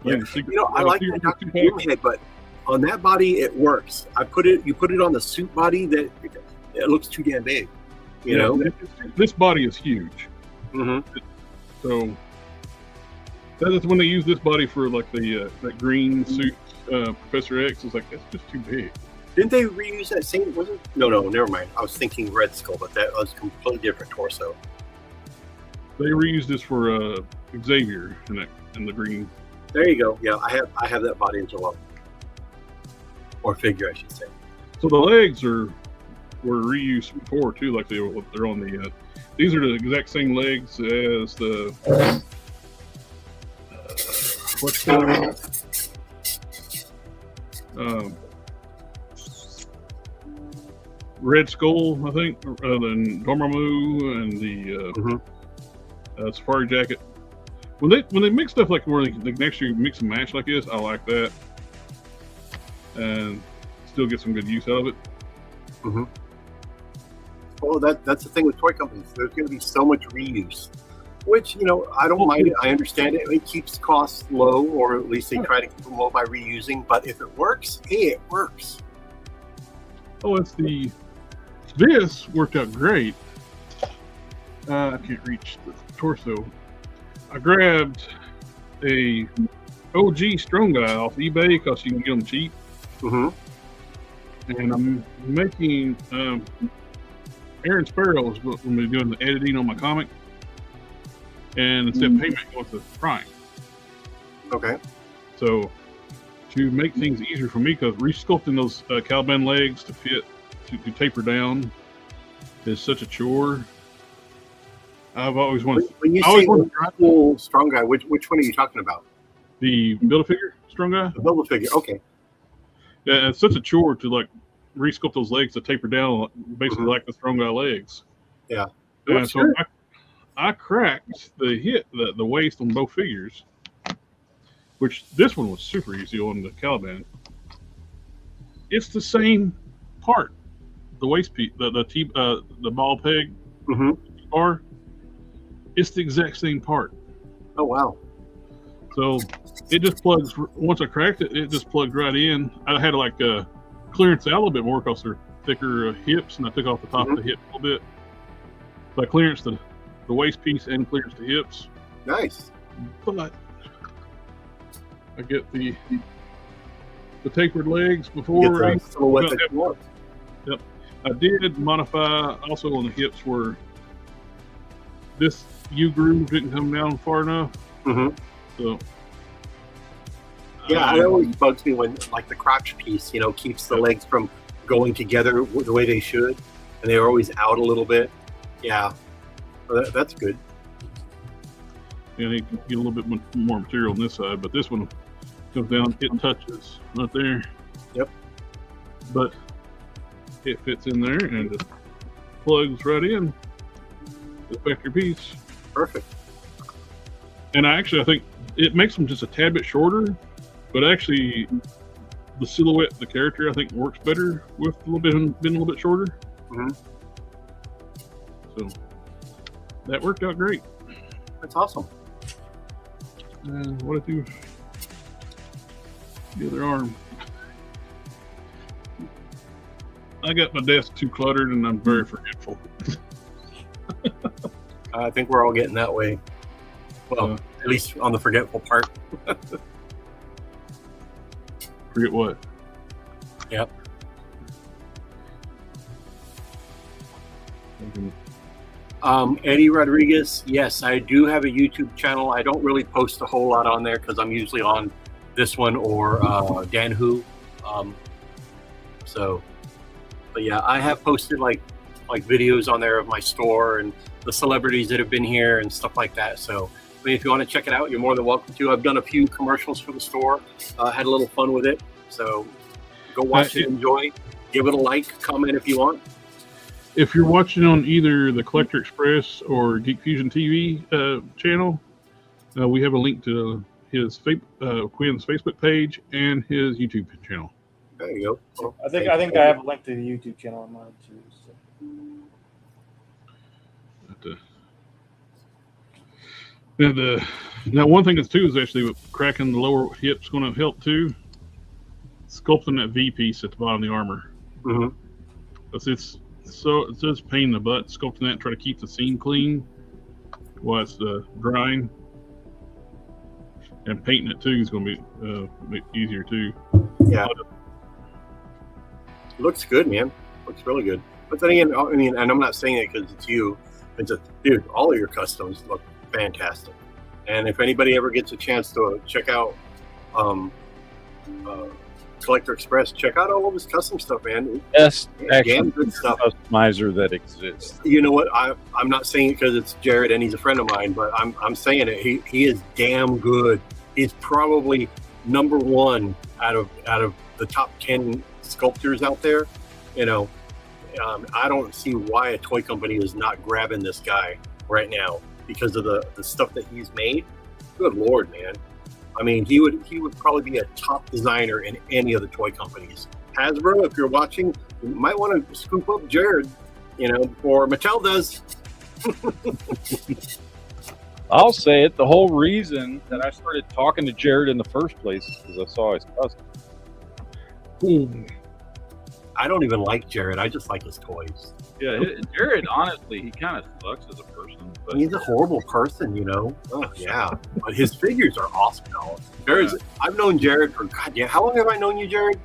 D: Yeah. You know, I like the Dr. Doom head, but on that body it works. You put it on the suit body that it looks too damn big. You know,
B: this body is huge.
D: Mm-hmm.
B: So that's when they use this body for like the that green suit. Professor X is like, that's just too big.
D: Didn't they reuse that same? Was it? No, never mind. I was thinking Red Skull, but that was a completely different torso.
B: They reused this for Xavier in the green.
D: There you go. Yeah, I have that body as well, or figure, I should say.
B: So the legs were reused before too, like they're on the. These are the exact same legs as the. What's the? Red Skull, I think, then Dormammu and the Safari Jacket. When they mix stuff like where they can actually mix and match like this, I like that, and still get some good use out of it.
D: Mm-hmm. Well, that's the thing with toy companies. There's going to be so much reuse, which, you know, I don't mind it. I understand it. It keeps costs low, or at least they try to keep them low by reusing. But if it works, hey, it works.
B: Oh, this worked out great. I can't reach the torso. I grabbed a OG Strong Guy off eBay because you can get them cheap.
D: Mm-hmm.
B: And I'm making Aaron Sparrow is going to be doing the editing on my comic, and instead of payment, going to Prime.
D: Okay.
B: So to make things easier for me, because resculpting those Caliban legs to fit to taper down is such a chore. I've always wanted.
D: When you say cool Strong Guy, which one are you talking about?
B: The Build-A-Figure Strong Guy.
D: The Build-A-Figure. Okay.
B: Yeah, it's such a chore to like resculpt those legs to taper down, basically like the Strong Guy legs.
D: Yeah.
B: And so I cracked the waist on both figures, which this one was super easy on the Caliban. It's the same part, the waist piece, the ball peg bar. It's the exact same part.
D: Oh wow!
B: So it just plugs. Once I cracked it, it just plugged right in. I had to like clearance out a little bit more because they're thicker hips, and I took off the top of the hip a little bit. So I clearanced the waist piece and clearance the hips.
D: Nice.
B: But I get the tapered legs before. Yep. I did modify also on the hips where this U-groove didn't come down far enough. So
D: yeah, it always bugs me when like the crotch piece, keeps the legs from going together the way they should, and they're always out a little bit. Yeah, well, that's good.
B: Yeah, you can get a little bit more material on this side, but this one comes down, it touches right there.
D: Yep.
B: But it fits in there and just plugs right in. The vector piece.
D: Perfect.
B: And I think it makes them just a tad bit shorter, but actually the silhouette of the character I think works better with being a little bit shorter. So that worked out great.
D: That's awesome.
B: What I do? The other arm. I got my desk too cluttered and I'm very forgetful.
D: I think we're all getting that way. Well, at least on the forgetful part.
B: Forget what?
D: Yep. Eddie Rodriguez, yes, I do have a YouTube channel. I don't really post a whole lot on there because I'm usually on this one or Dan Who. But yeah, I have posted like videos on there of my store and the celebrities that have been here and stuff like that. So I mean, if you want to check it out, you're more than welcome to. I've done a few commercials for the store, had a little fun with it. So go watch it, enjoy, give it a like, comment if you want.
B: If you're watching on either the Collector Express or GeekFusionTV channel, we have a link to his Quinn's Facebook page and his YouTube channel.
D: There you go. Well,
C: I think I have a link to the YouTube channel on mine too.
B: So. Now one thing that's too is actually with cracking the lower hip's going to help too. Sculpting that V piece at the bottom of the armor.
D: Mm-hmm.
B: It's just pain in the butt sculpting that and try to keep the seam clean while it's drying. And painting it too is going to be easier too.
D: Yeah. Looks good, man. Looks really good. But then again, I mean, and I'm not saying it because it's you. It's dude, all of your customs look fantastic. And if anybody ever gets a chance to check out Collector Express, check out all of his custom stuff, man.
E: Best
D: damn good stuff.
E: Customizer that exists.
D: You know what? I'm not saying it because it's Jared and he's a friend of mine, but I'm saying it. He is damn good. He's probably number one out of the top 10 sculptors out there. You know, I don't see why a toy company is not grabbing this guy right now because of the stuff that he's made. Good Lord, man. I mean, he would probably be a top designer in any of the toy companies. Hasbro, if you're watching, you might want to scoop up Jared, you know, before Mattel does.
E: I'll say it. The whole reason that I started talking to Jared in the first place is because I saw his cousin.
D: I don't even like Jared. I just like his toys.
A: Yeah, Jared, honestly, he kind of sucks as a person. But
D: he's a horrible person, you know. Oh, yeah, but his figures are awesome, though. I've known Jared for how long have I known you, Jared?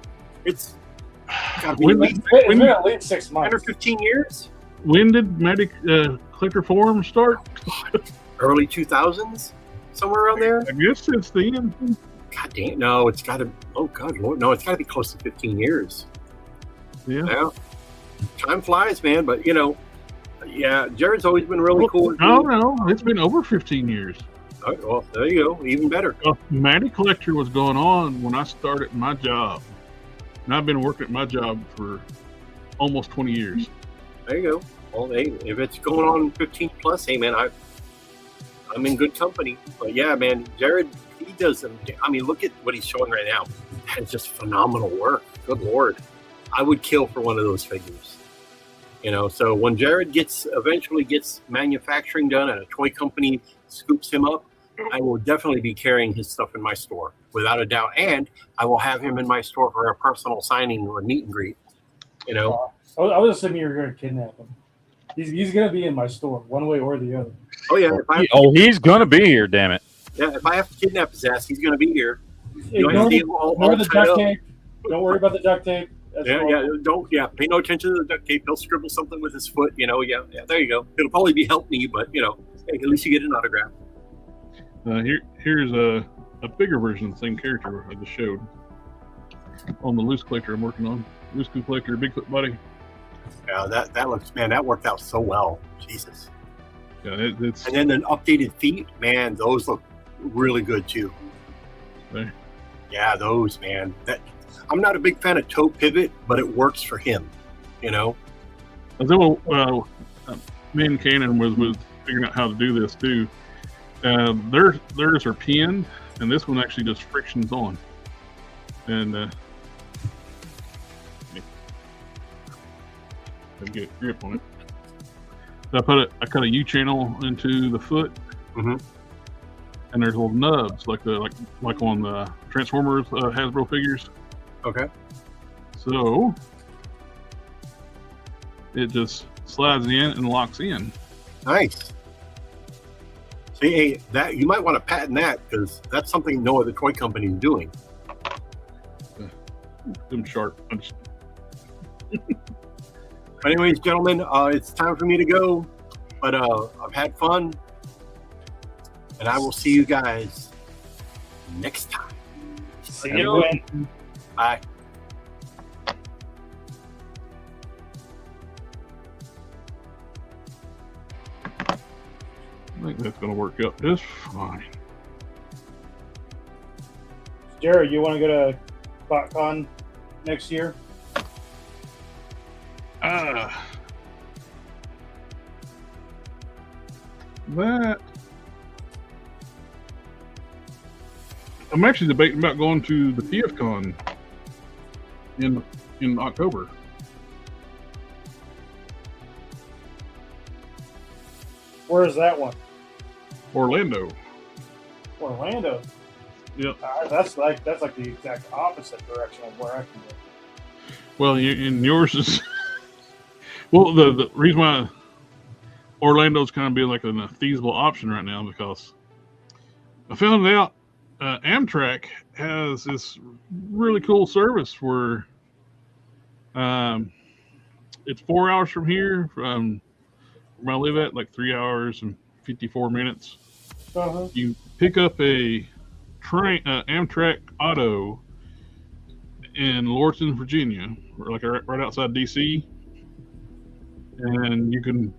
D: It's got to be
C: at least 6 months.
D: 10 or 15 years.
B: When did Magic Collector Forum start?
D: Early 2000s, somewhere around there.
B: I guess since then.
D: God damn, no, it's got to. Oh God, Lord, no, it's got to be close to 15 years.
B: Yeah.
D: Time flies, man. But you know, yeah, Jared's always been really cool.
B: No, it's been over 15 years.
D: Oh, well, there you go. Even better.
B: Magic Collector was going on when I started my job, and I've been working at my job for almost 20 years.
D: There you go. Well, hey, if it's going on 15 plus, hey, man, I'm in good company. But yeah, man, Jared, he does some. I mean, look at what he's showing right now. That's just phenomenal work. Good Lord. I would kill for one of those figures. You know, so when Jared eventually gets manufacturing done and a toy company scoops him up, I will definitely be carrying his stuff in my store, without a doubt. And I will have him in my store for a personal signing or meet and greet. You know,
C: I was assuming you were going to kidnap him. He's going to be in my store, one way or the other.
D: Oh yeah.
E: He's going to be here. Damn it.
D: Yeah, if I have to kidnap his ass, he's going to be here.
C: Ignore the duct tape. Don't worry about the duct tape.
D: Pay no attention to the duct tape. He'll scribble something with his foot, you know. Yeah, there you go. It'll probably be help me, but you know, hey, at least you get an autograph.
B: Here's a bigger version of the same character I just showed on the loose collector I'm working on. Loose collector, Bigfoot buddy.
D: Yeah, that looks, man, that worked out so well. Jesus.
B: Yeah, it's
D: and then an updated feet, man, those look really good too.
B: There.
D: Yeah, those, man. I'm not a big fan of toe pivot, but it works for him, you know.
B: Me and Cannon was figuring out how to do this too. Theirs are pinned, and this one actually just frictions on. And get a grip on it. So I cut a U channel into the foot, and there's little nubs like on the Transformers Hasbro figures.
D: Okay.
B: So it just slides in and locks in.
D: Nice. See, hey, that you might want to patent that because that's something no other toy company is doing.
B: Them sharp.
D: But anyways, gentlemen, it's time for me to go. But I've had fun, and I will see you guys next time.
C: See you, Quinn.
D: Bye.
B: I think that's going to work out just fine.
C: Jared, you want to go to BotCon next year?
B: That I'm actually debating about going to the TFCon in October.
C: Where is that one?
B: Orlando.
C: Orlando.
B: Yep.
C: That's like the exact opposite direction of where I can go.
B: Well, and yours is well. The reason why Orlando's kind of being like a feasible option right now because I found out Amtrak has this really cool service where it's 4 hours from here from where I live at, like 3 hours and 54 minutes.
C: Uh-huh.
B: You pick up a train, Amtrak auto in Lorton, Virginia, like right outside DC, and you can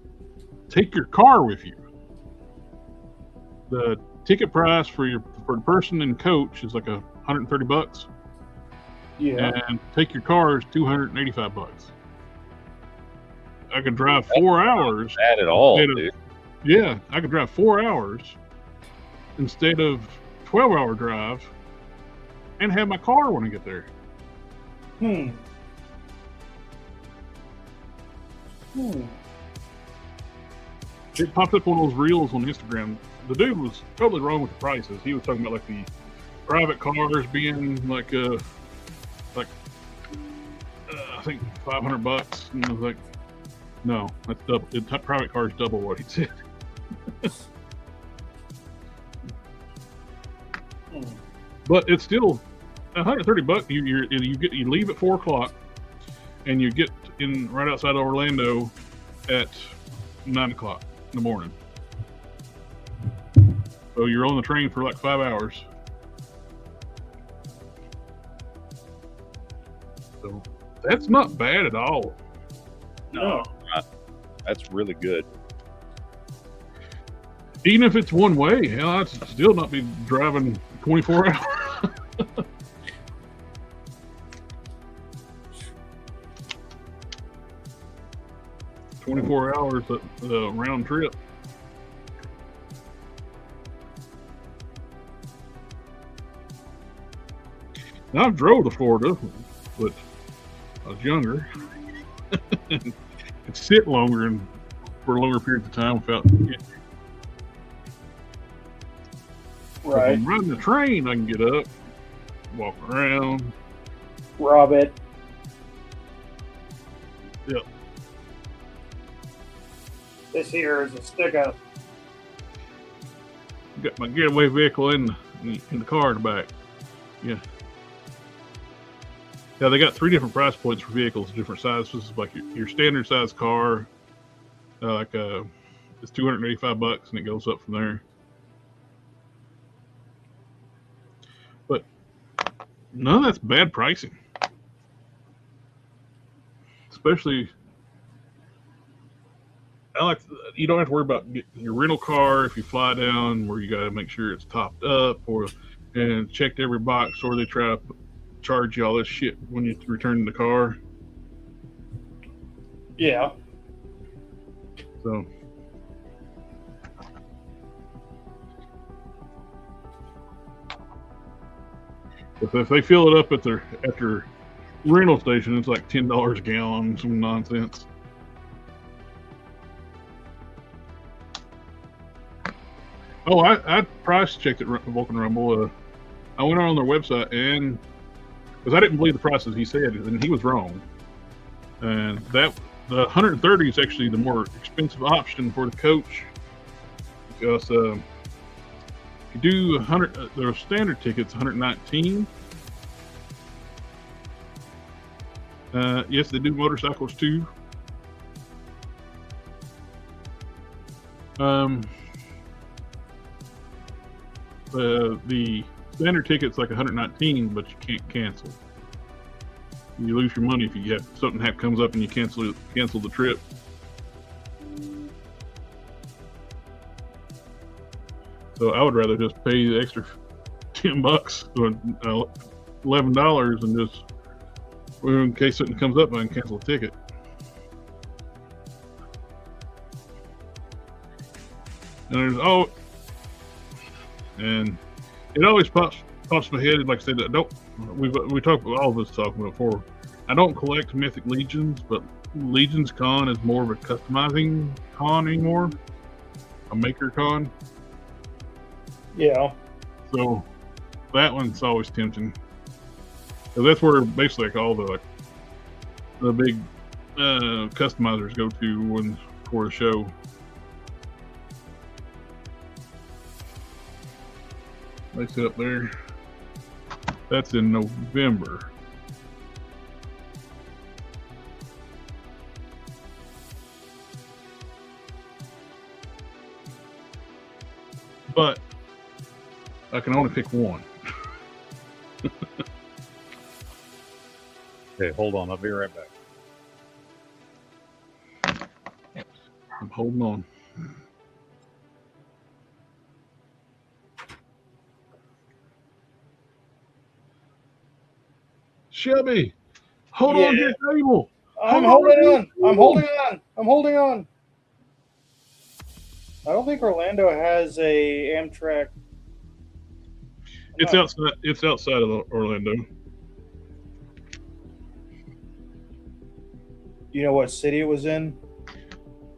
B: take your car with you. The ticket price for the person and coach is like $130.
C: Yeah.
B: And take your car is $285. I could drive 4 hours.
E: Bad at all, dude.
B: Yeah, I could drive 4 hours instead of 12-hour drive and have my car when I get there.
C: Hmm.
B: It popped up one of those reels on Instagram. The dude was totally wrong with the prices. He was talking about like the private cars being like I think $500, and I was like, no, that's double. Private car is double what he said. But it's still $130. You leave at 4 o'clock, and you get in right outside Orlando at 9 o'clock in the morning. So you're on the train for like 5 hours. So that's not bad at all.
E: No, that's really good.
B: Even if it's one way, hell, I'd still not be driving 24 hours. 24 hours round trip. Now, I've drove to Florida, but I was younger. Could sit longer and for longer periods of time without.
C: Right.
B: If I'm riding the train, I can get up, walk around,
C: rob it.
B: Yep.
C: This here is a stick up.
B: Got my getaway vehicle in the car in the back. Yeah. Yeah, they got 3 different price points for vehicles, different sizes. Like your standard size car, it's $285, and it goes up from there. But none of that's bad pricing, especially. You don't have to worry about your rental car if you fly down, where you got to make sure it's topped up and checked every box, or they try to charge you all this shit when you return the car.
C: Yeah.
B: So if they fill it up at their rental station, it's like $10 a gallon, some nonsense. Oh, I price checked at Vulcan Rumble. I went on their website and because I didn't believe the prices he said, and he was wrong. And the 130 is actually the more expensive option for the coach because if you do 100, their standard tickets 119. Yes, they do motorcycles too. The standard ticket's like 119, but you can't cancel. You lose your money if you have something comes up and you cancel the trip. So I would rather just pay the extra $10 or $11 and just, well, in case something comes up, I can cancel the ticket. And and it always pops my head. Like I said, we talked about all of us talking before. I don't collect Mythic Legions, but Legions Con is more of a customizing con anymore, a maker con.
C: Yeah.
B: So that one's always tempting. So that's where basically like all the big customizers go to for the show. They sit up there. That's in November. But I can only pick one.
E: Okay, hold on. I'll be right back.
B: I'm holding on. Shelby, hold on to your table.
C: I'm holding on. I'm holding on. I'm holding on. I don't think Orlando has a Amtrak.
B: It's outside. It's outside of Orlando.
C: You know what city it was in?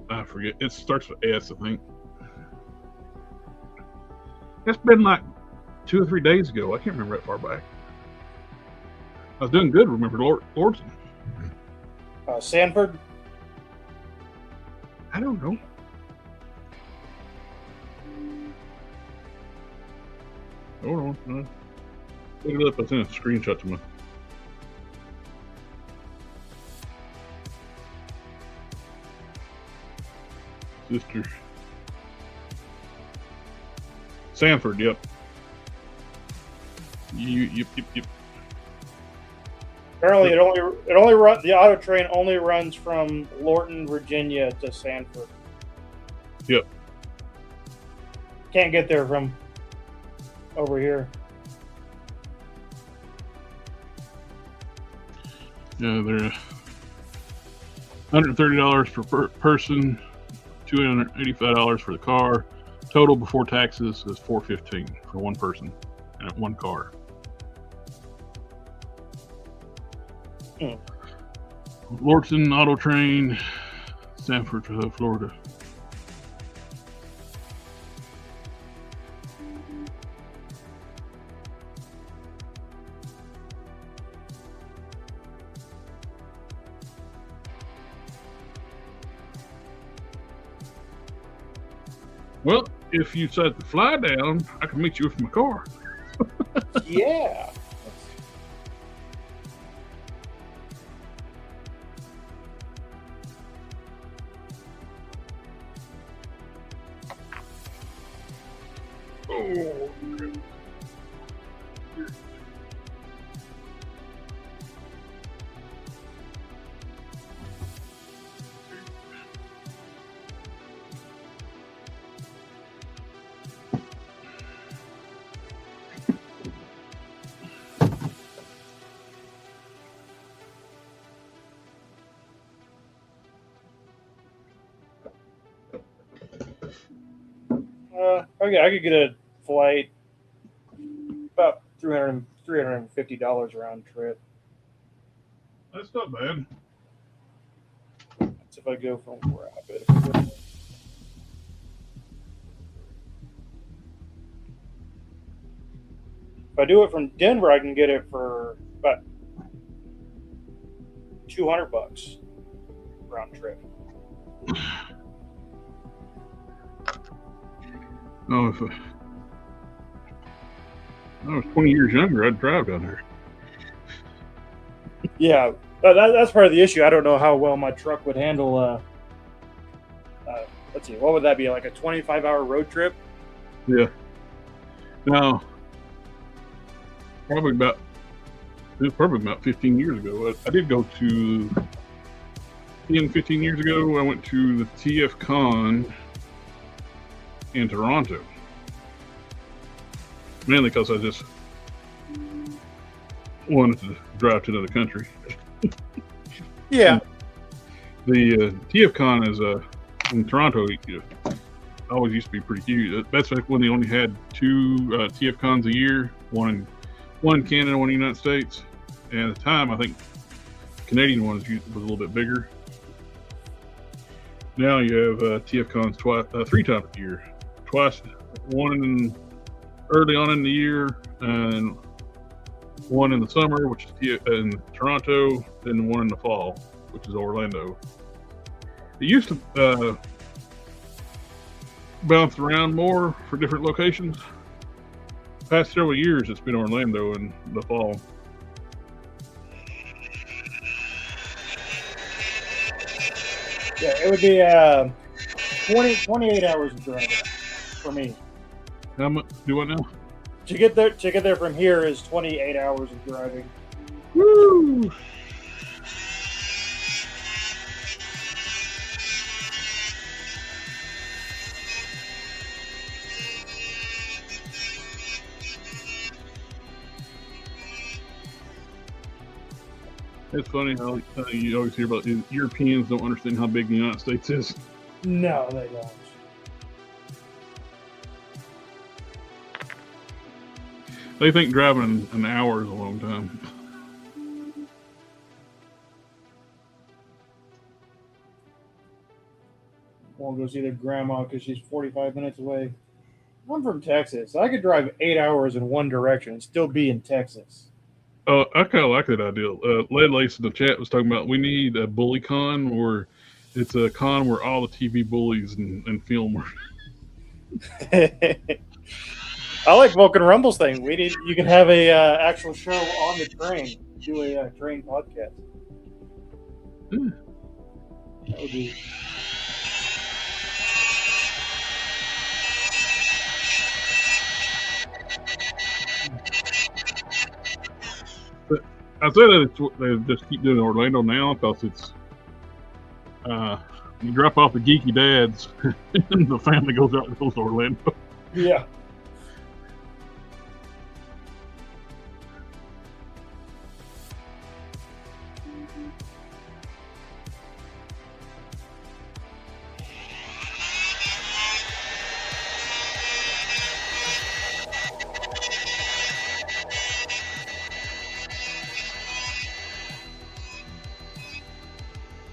B: I forget. It starts with S, I think. It's been like 2 or 3 days ago. I can't remember that far back. I was doing good. Remember Lordson?
C: Sanford?
B: I don't know. Hold on. Look it up. I sent a screenshot to my sister. Sanford, yep. Yep.
C: Apparently, it only run the auto train only runs from Lorton, Virginia to Sanford.
B: Yep.
C: Can't get there from over here.
B: Yeah, they're $130 per person, $285 for the car. Total before taxes is $415 for one person and one car. Lordson Auto Train, Sanford, Florida. Well, if you decide to fly down, I can meet you with my car.
C: Yeah.
B: Oh.
C: Okay, I could get a flight about $350 round trip.
B: That's not bad.
C: That's if I go from Rapid. I do it from Denver, I can get it for about $200 round trip.
B: Oh, if I was 20 years younger, I'd drive down there.
C: Yeah, that's part of the issue. I don't know how well my truck would handle. Let's see, what would that be? Like a 25-hour road trip?
B: Yeah. Now, it was probably about 15 years ago. I did go to 15 years ago. I went to the TF Con in Toronto, mainly because I just wanted to drive to another country.
C: Yeah.
B: The TF Con is in Toronto. Always used to be pretty huge. That's back when they only had 2 TF Cons a year, one in Canada, one in the United States. And at the time, I think the Canadian one was a little bit bigger. Now you have TF Cons 3 times a year. Twice, one early on in the year, and one in the summer, which is in Toronto, then one in the fall, which is Orlando. It used to bounce around more for different locations. Past several years, it's been Orlando in the fall.
C: Yeah, it would be 28 hours of driving for me.
B: How much do what now?
C: To get there from here is 28 hours of driving.
B: Woo! It's funny how you always hear about Europeans don't understand how big the United States is.
C: No, they don't.
B: They think driving an hour is a long time.
C: Won't go see their grandma because she's 45 minutes away. I'm from Texas. I could drive 8 hours in one direction and still be in Texas.
B: Oh, I kind of like that idea. Lead Lace in the chat was talking about we need a bully con, where it's a con where all the TV bullies and film are.
C: I like Vulcan Rumble's thing. You can have a actual show on the train. Do a train podcast. That would be.
B: I said that they just keep doing Orlando now because it's you drop off the geeky dads and the family goes out and goes to Orlando.
C: Yeah.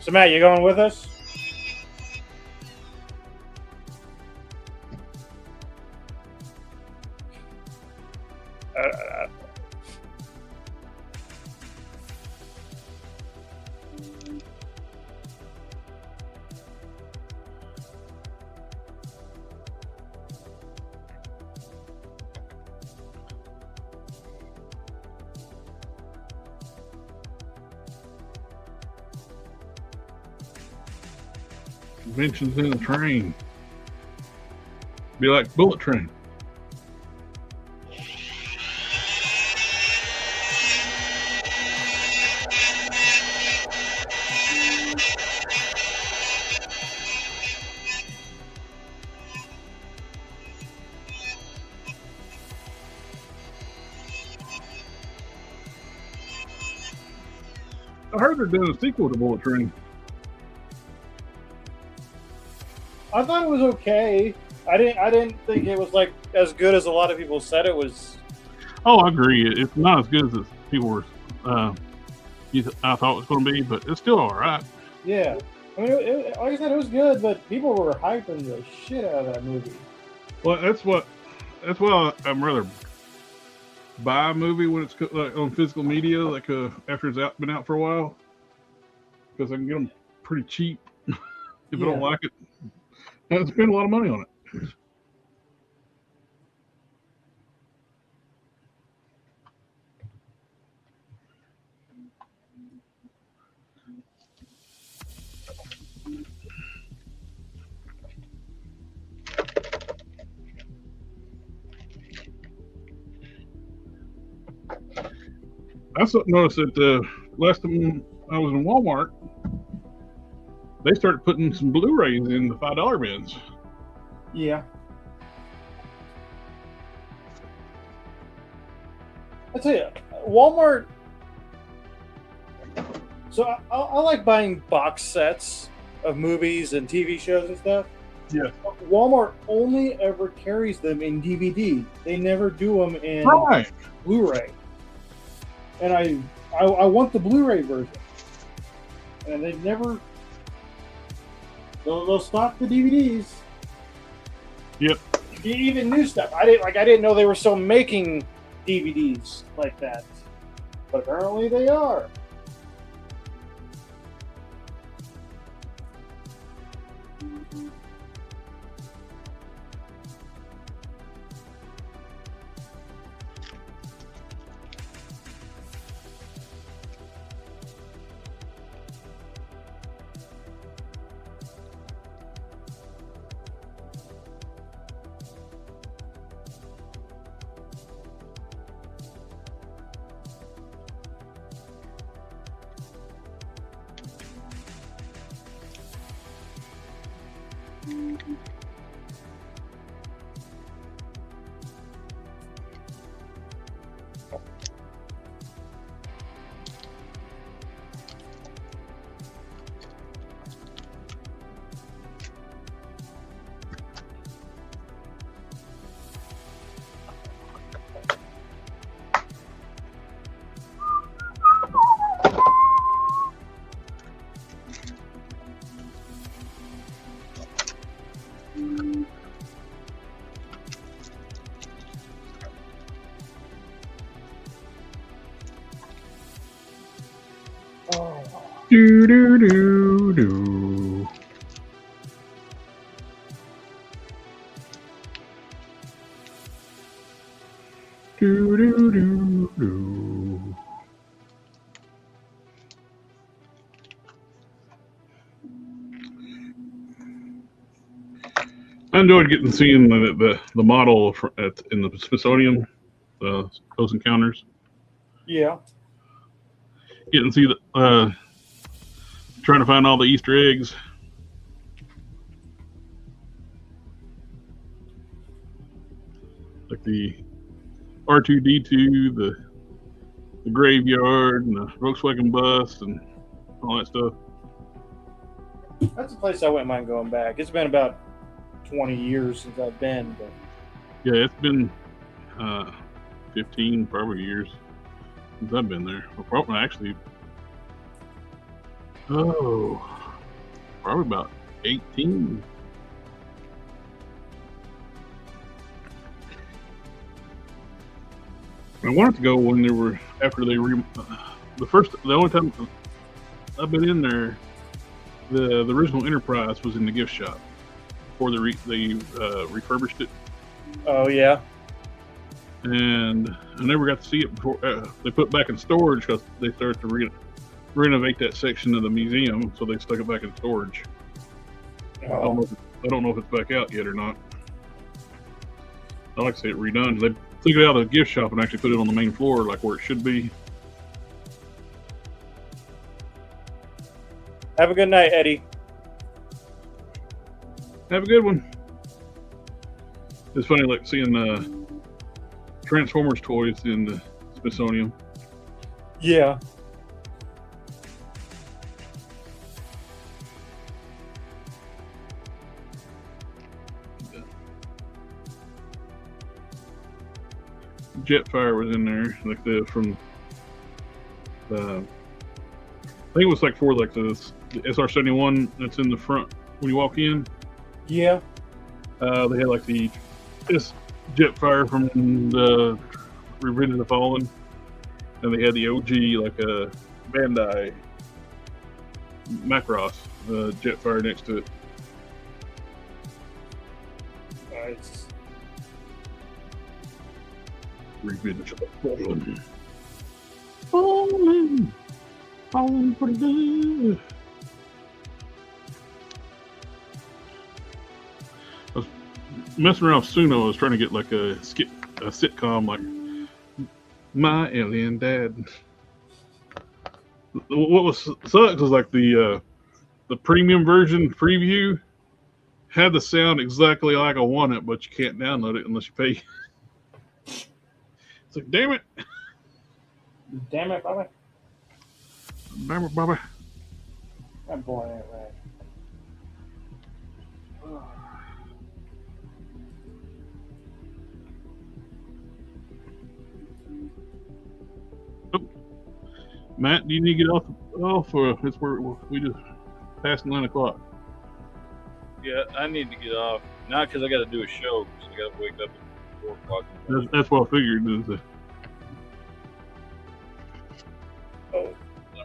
C: So Matt, you going with us?
B: Conventions in the train. Be like Bullet Train. I heard they're doing a sequel to Bullet Train.
C: I thought it was okay. I didn't think it was like as good as a lot of people said it was.
B: Oh, I agree. It's not as good as people were. I thought it was going to be, but it's still all right.
C: Yeah, I mean, like I said, it was good, but people were hyping the shit out of that movie.
B: Well, that's why I'm rather buy a movie when it's on physical media, like after it's been out for a while, because I can get them pretty cheap if I don't like it. And spend a lot of money on it. I also noticed that last time I was in Walmart, they started putting some Blu-rays in the $5 bins.
C: Yeah. I tell you, Walmart. So I like buying box sets of movies and TV shows and stuff.
B: Yeah.
C: Walmart only ever carries them in DVD. They never do them in Blu-ray. And I want the Blu-ray version. And they never. They'll stock the DVDs.
B: Yep.
C: Even new stuff. I didn't know they were still making DVDs like that, but apparently they are.
B: Do do do do. Do do do do. I enjoyed seeing the model in the Smithsonian, Close Encounters.
C: Yeah.
B: Getting to see the trying to find all the Easter eggs. Like the R2-D2, the graveyard, and the Volkswagen bus, and all that stuff.
C: That's a place I wouldn't mind going back. It's been about 20 years since I've been. But...
B: yeah, it's been 15 probably years since I've been there. Well, probably actually, probably about 18. I wanted to go when they were after they the only time I've been in there, the original Enterprise was in the gift shop before they refurbished it.
C: Oh yeah.
B: And I never got to see it before they put it back in storage because they started to renovate that section of the museum, so they stuck it back in storage.
C: Oh.
B: I don't know if it's back out yet or not. I like to see it redone. They took it out of the gift shop and actually put it on the main floor, like where it should be.
C: Have a good night, Eddie.
B: Have a good one. It's funny, like seeing Transformers toys in the Smithsonian.
C: Yeah.
B: Jetfire was in there, like from I think it was like for like the SR-71 that's in the front when you walk in.
C: Yeah.
B: They had like this Jetfire from the Revenge of the Fallen, and they had the OG like a Bandai Macross Jetfire next to it.
C: Nice.
B: Revenge of the Fallen. Fallen pretty good. I was messing around with Suno. I was trying to get like a sitcom like My Alien Dad. What was sucked was like the premium version preview had the sound exactly like I want it, but you can't download it unless you pay. It's like, damn it.
C: Damn it, Bobby.
B: Damn it, Bobby.
C: That boy ain't right.
B: Matt, do you need to get off or it's where we just passed 9 o'clock?
A: Yeah, I need to get off. Not because I got to do a show, because I got to wake up at 4 o'clock.
B: That's what I figured.
A: I'm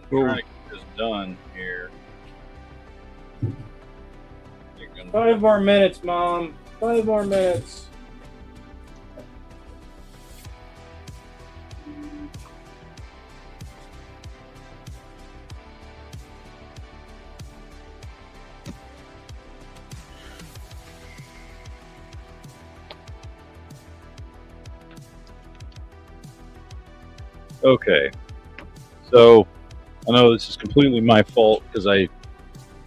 A: trying to get this done here.
C: 5 more minutes, Mom. 5 more minutes.
A: Okay, so I know this is completely my fault because I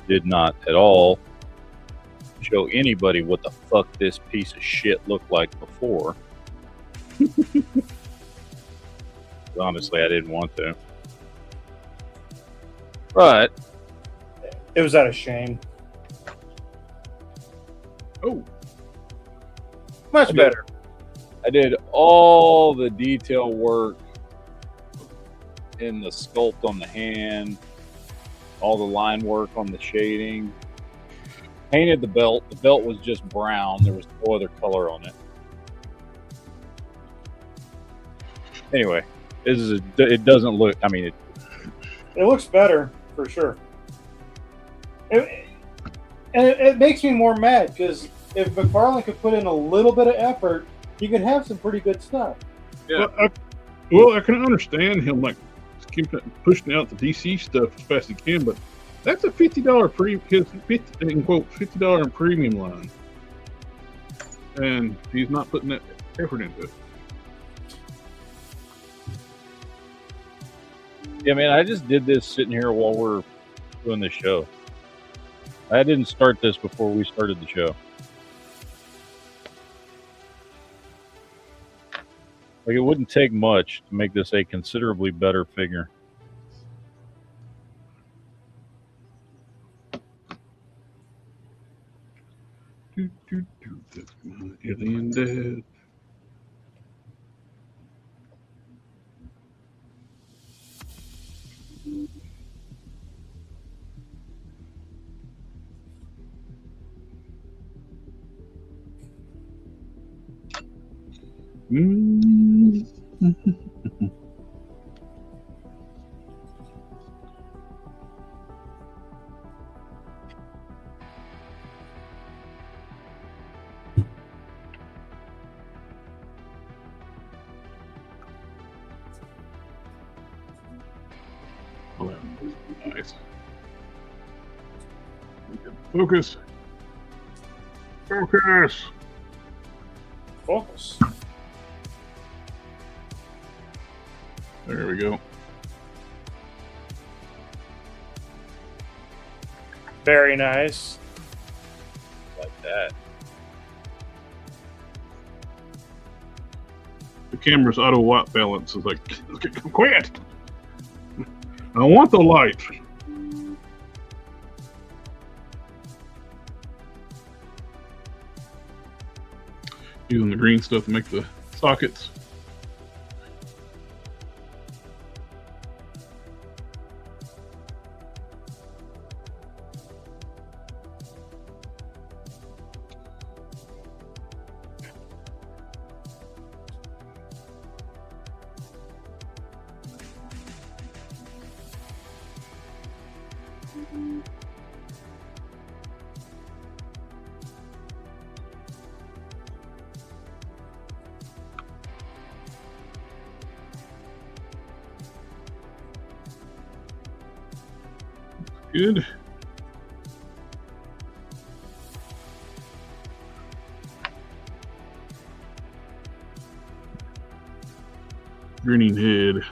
A: did not at all show anybody what the fuck this piece of shit looked like before. Honestly, I didn't want to. But
C: it was out of shame.
B: Oh,
C: much better.
A: I did all the detail work in the sculpt on the hand, all the line work on the shading. Painted the belt. The belt was just brown. There was no other color on it. Anyway, it doesn't look. I mean,
C: it looks better for sure. It makes me more mad because if McFarlane could put in a little bit of effort, he could have some pretty good stuff.
A: Yeah.
B: Well, I can understand him like keep pushing out the DC stuff as fast as he can, but that's a $50 $50 premium line, and he's not putting that effort into it.
A: Yeah, man, I just did this sitting here while we're doing the show. I didn't start this before we started the show. Like, it wouldn't take much to make this a considerably better figure.
B: That's my alien dad. Oh, nice. Focus. Focus.
C: Focus.
B: There we go.
C: Very nice.
A: Like that.
B: The camera's auto white balance is like, quit! I want the light. Using the green stuff to make the sockets. Good. Grinning head.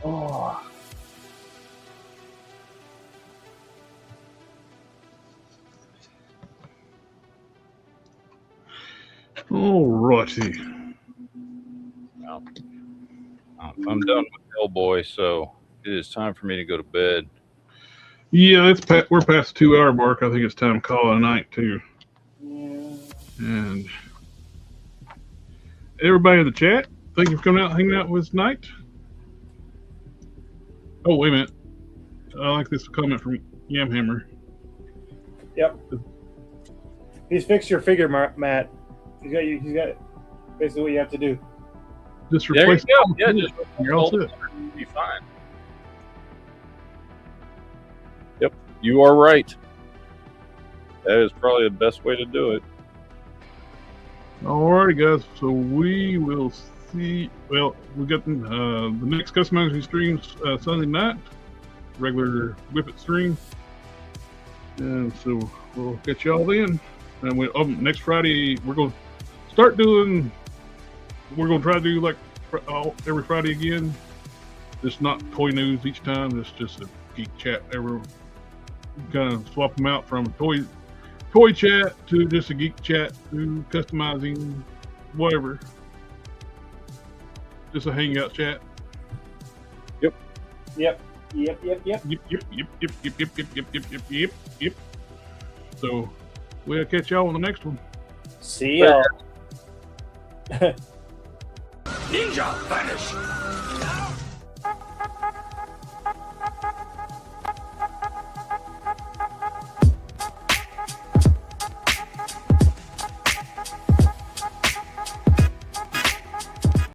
A: Oh.
B: All righty.
A: Well, I'm done with Hellboy, so it is time for me to go to bed.
B: Yeah, we're past the 2-hour mark. I think it's time to call it a night too.
C: Yeah.
B: And everybody in the chat, thank you for coming out, hanging out with us tonight. Oh, wait a minute. I like this comment from Yamhammer.
C: Yep. He's fixed your figure, Matt. He's got basically what you have to do.
B: Just
A: There you
B: replace
A: go. Yeah, just
B: You're all set.
A: be fine. Yep, you are right. That is probably the best way to do it.
B: Alrighty, guys. So we will see. Well, we got the next customizing streams Sunday night, regular Whippet stream, and so we'll get y'all then. And next Friday we're gonna start doing. We're gonna try to do like every Friday again. It's not toy news each time. It's just a geek chat. Kind of swap them out from toy chat to just a geek chat to customizing, whatever. Just a hangout chat.
C: Yep.
B: Yep. So we'll catch y'all on the next one.
C: See y'all.
H: Ninja vanish.